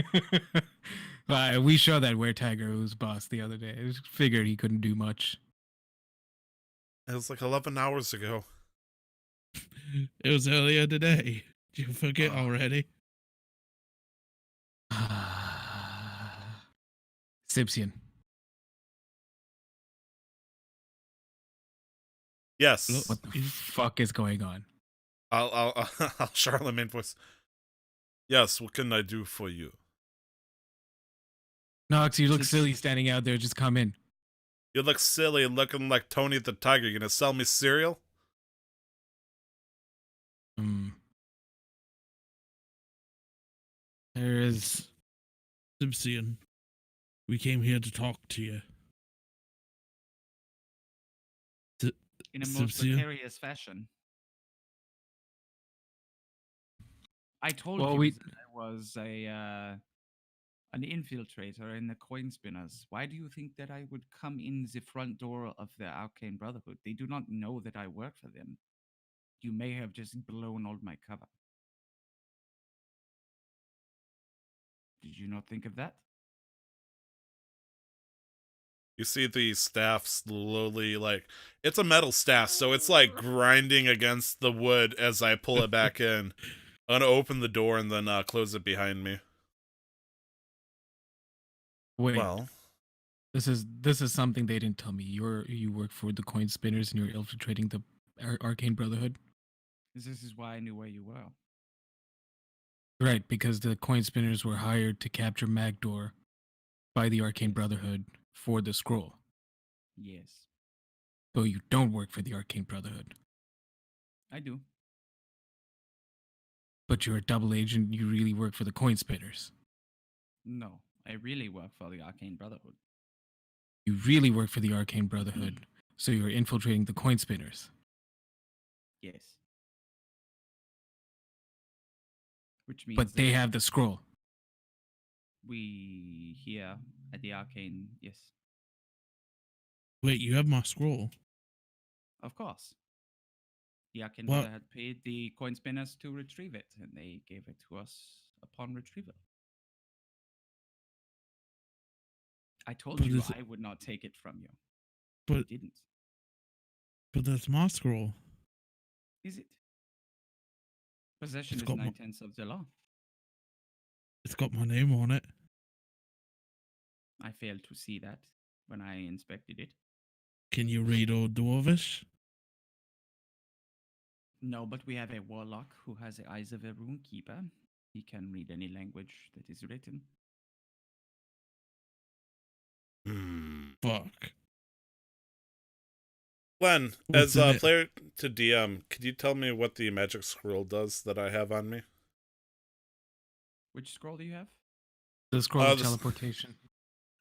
We showed that were-tiger who was boss the other day. I just figured he couldn't do much. It was like 11 hours ago. It was earlier today. Did you forget already? Sipsian. Yes. What the fuck is going on? I'll Charlemagne voice. Yes, what can I do for you? Nox, you look silly standing out there. Just come in. You look silly looking like Tony the Tiger. You gonna sell me cereal? Hmm. There is. Sipsian, we came here to talk to you. In a most Sipsian? precarious fashion. I told Well, you that I was an infiltrator in the coin spinners. Why do you think that I would come in the front door of the Arcane Brotherhood? They do not know that I work for them. You may have just blown all my cover. Did you not think of that? You see the staff slowly, like, it's a metal staff, so it's like grinding against the wood as I pull it back in. I'm gonna open the door and then close it behind me. Wait. Well, This is something they didn't tell me. You work for the coin spinners and you're infiltrating the Arcane Brotherhood. This is why I knew where you were. Right, because the coin spinners were hired to capture Magdor by the Arcane Brotherhood for the scroll. Yes, So you don't work for the Arcane Brotherhood, I do. but you're a double agent. You really work for the coin spinners. No, I really work for the Arcane Brotherhood. You really work for the Arcane Brotherhood, so you're infiltrating the coin spinners. Yes. Which means But they that have the scroll. we here at the Arcane, yes, Wait, you have my scroll. of course. The Arcane What? Brotherhood paid the coin spinners to retrieve it, and they gave it to us upon retrieval. I told But you is it- I would not take it from you. But I didn't. but that's my scroll. Is it? Possession It's is got my- 9/10 of the law. It's got my name on it. I failed to see that when I inspected it. Can you read Old Dwarvish? No, but we have a warlock who has the eyes of a rune keeper. He can read any language that is written. Fuck. Glenn, What's as in a it? player to DM, could you tell me what the magic scroll does that I have on me? Which scroll do you have? The scroll of this- teleportation.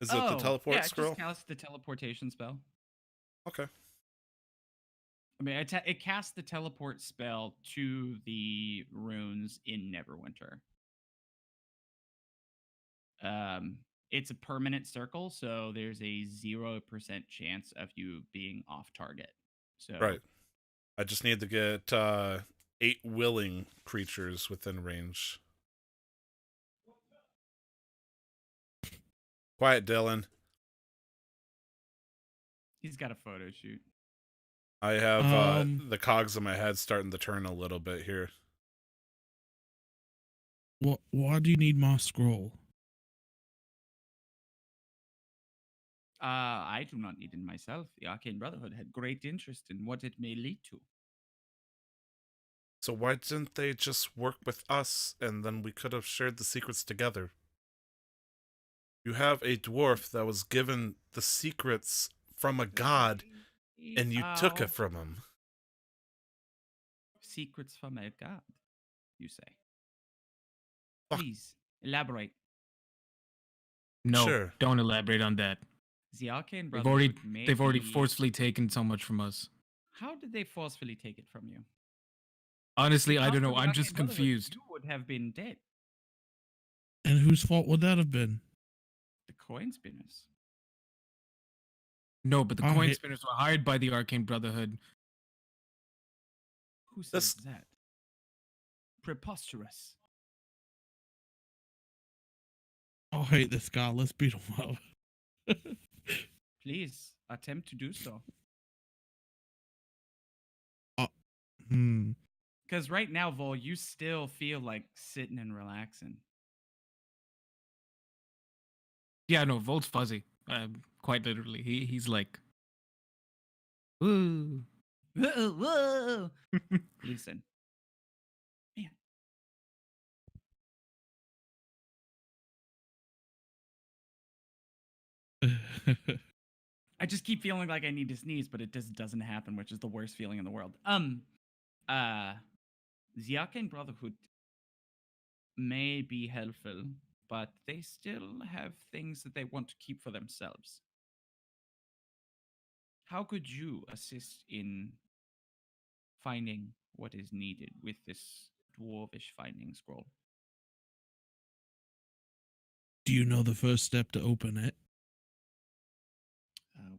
Is it the teleport yeah, scroll? It just casts the teleportation spell. Okay. I mean, it casts the teleport spell to the runes in Neverwinter. It's a permanent circle, so there's a 0% chance of you being off target. So Right. I just need to get 8 willing creatures within range. Quiet, Dylan. he's got a photo shoot. I have Um, the cogs in my head starting to turn a little bit here. What? Why do you need my scroll? I do not need it myself. The Arcane Brotherhood had great interest in what it may lead to. So why didn't they just work with us and then we could have shared the secrets together? You have a dwarf that was given the secrets from a god and you took it from him. Secrets from a god, you say? Fuck. Please elaborate. No, Sure. don't elaborate on that. The Arcane They've already Brotherhood may they've already be- forcefully taken so much from us. How did they forcefully take it from you? Honestly, I Not don't for know. the I'm Arcane just Brotherhood, confused. You would have been dead. And whose fault would that have been? The coin spinners. No, but the I coin hate- spinners were hired by the Arcane Brotherhood. Who says This- that? Preposterous. I hate this guy. Let's beat him up. Please attempt to do so. Hmm. Because right now, Vol, you still feel like sitting and relaxing. Yeah, no, Volt's fuzzy. Quite literally, he's like, woo. Whoa, whoa. Listen. Man. I just keep feeling like I need to sneeze, but it just doesn't happen, which is the worst feeling in the world. The Arcane Brotherhood may be helpful, but they still have things that they want to keep for themselves. How could you assist in finding what is needed with this dwarvish finding scroll? Do you know the first step to open it?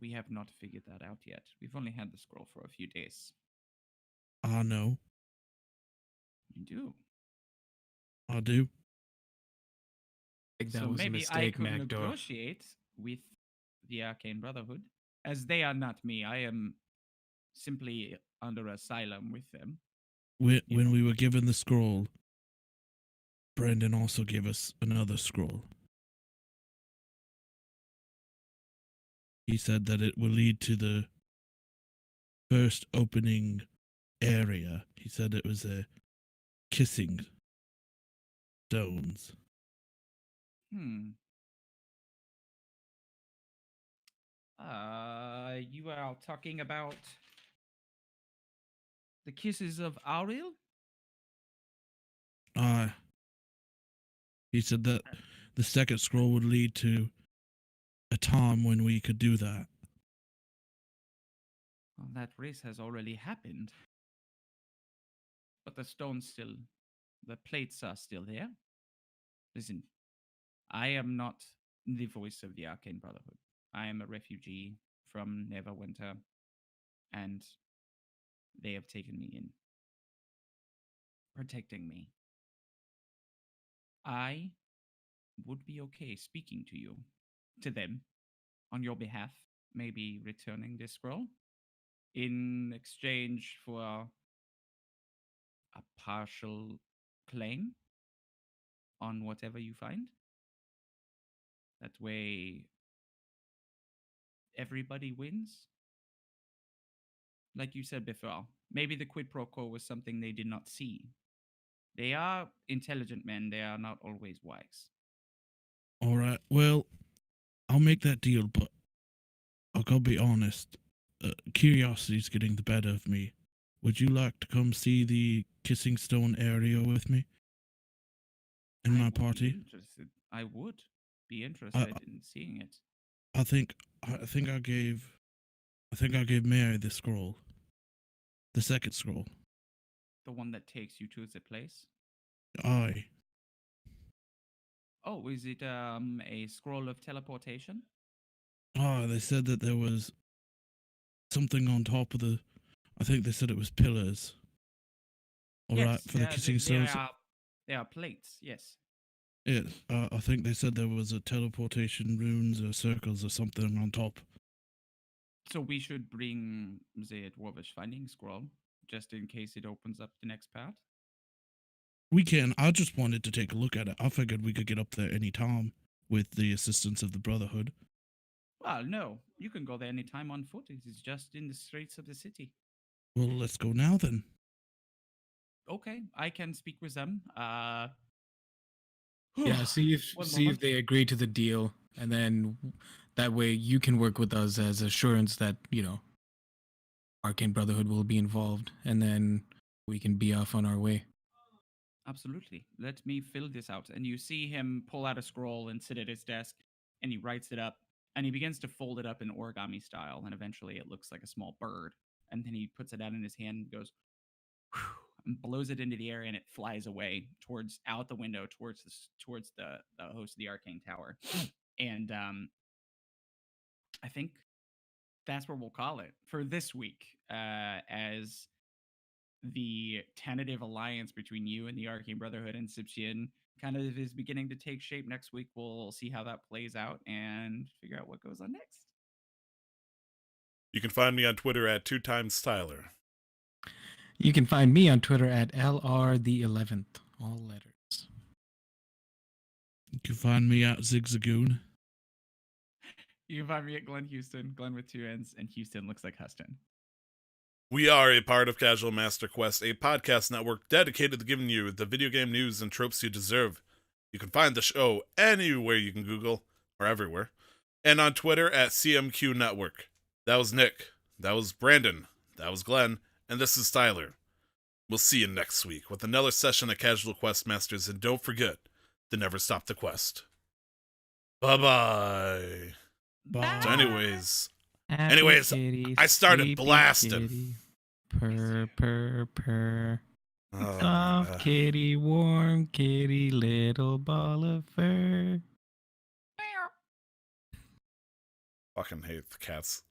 We have not figured that out yet. We've only had the scroll for a few days. I know. You do. I do. I think that So was a maybe I mistake, could Magdor. negotiate with the Arcane Brotherhood, as they are not me. I am simply under asylum with them. When You when know. we were given the scroll, Brandon also gave us another scroll. he said that it will lead to the first opening area. He said it was a kissing stones. You are talking about the kisses of Auril? He said that the second scroll would lead to a time when we could do that. Well, that race has already happened. But the plates are still there. Listen, I am not the voice of the Arcane Brotherhood. I am a refugee from Neverwinter, and they have taken me in, protecting me. I would be okay speaking to them, on your behalf, maybe returning this scroll in exchange for a partial claim on whatever you find. That way, everybody wins. Like you said before, maybe the quid pro quo was something they did not see. They are intelligent men, they are not always wise. All right, well, I'll make that deal, but I gotta be honest. Curiosity's getting the better of me. Would you like to come see the Kissing Stone area with me? In I my would be party? interested. I would be interested in seeing it. I think I gave Mary the scroll. The second scroll. The one that takes you to the place. Aye. Oh, is it a scroll of teleportation? They said that there was something on top of the. I think they said it was pillars. All right, for the Kissing Stones. They are plates, yes. Yeah, I think they said there was a teleportation runes or circles or something on top. So we should bring the Dwarvish Finding Scroll, just in case it opens up the next part? We can. I just wanted to take a look at it. I figured we could get up there any time with the assistance of the Brotherhood. Well, no. You can go there anytime on foot. It is just in the streets of the city. Well, let's go now then. Okay, I can speak with them. Yeah, see if they agree to the deal, and then that way you can work with us as assurance that, Arcane Brotherhood will be involved, and then we can be off on our way. Absolutely. Let me fill this out. And you see him pull out a scroll and sit at his desk, and he writes it up, and he begins to fold it up in origami style, and eventually it looks like a small bird. And then he puts it out in his hand and goes, whew, and blows it into the air, and it flies away out the window towards the host of the Arcane Tower. And I think that's where we'll call it for this week, as the tentative alliance between you and the Arcane Brotherhood and Sipsian kind of is beginning to take shape. Next week, we'll see how that plays out and figure out what goes on next. You can find me on Twitter at 2timestyler. You can find me on Twitter at LR the11th, all letters. You can find me at Zigzagoon. You can find me at Glenn Houston, Glenn with 2 N's, and Houston looks like Huston. We are a part of Casual Master Quest, a podcast network dedicated to giving you the video game news and tropes you deserve. You can find the show anywhere you can Google, or everywhere, and on Twitter at CMQ Network. That was Nick, that was Brandon, that was Glenn, and this is Tyler. We'll see you next week with another session of Casual Quest Masters, and don't forget to never stop the quest. Bye-bye. Bye. So anyways, Kitty, I started sleepy blasting. kitty. Purr, purr, purr. Oh, Soft kitty, warm kitty, little ball of fur. fucking hate the cats.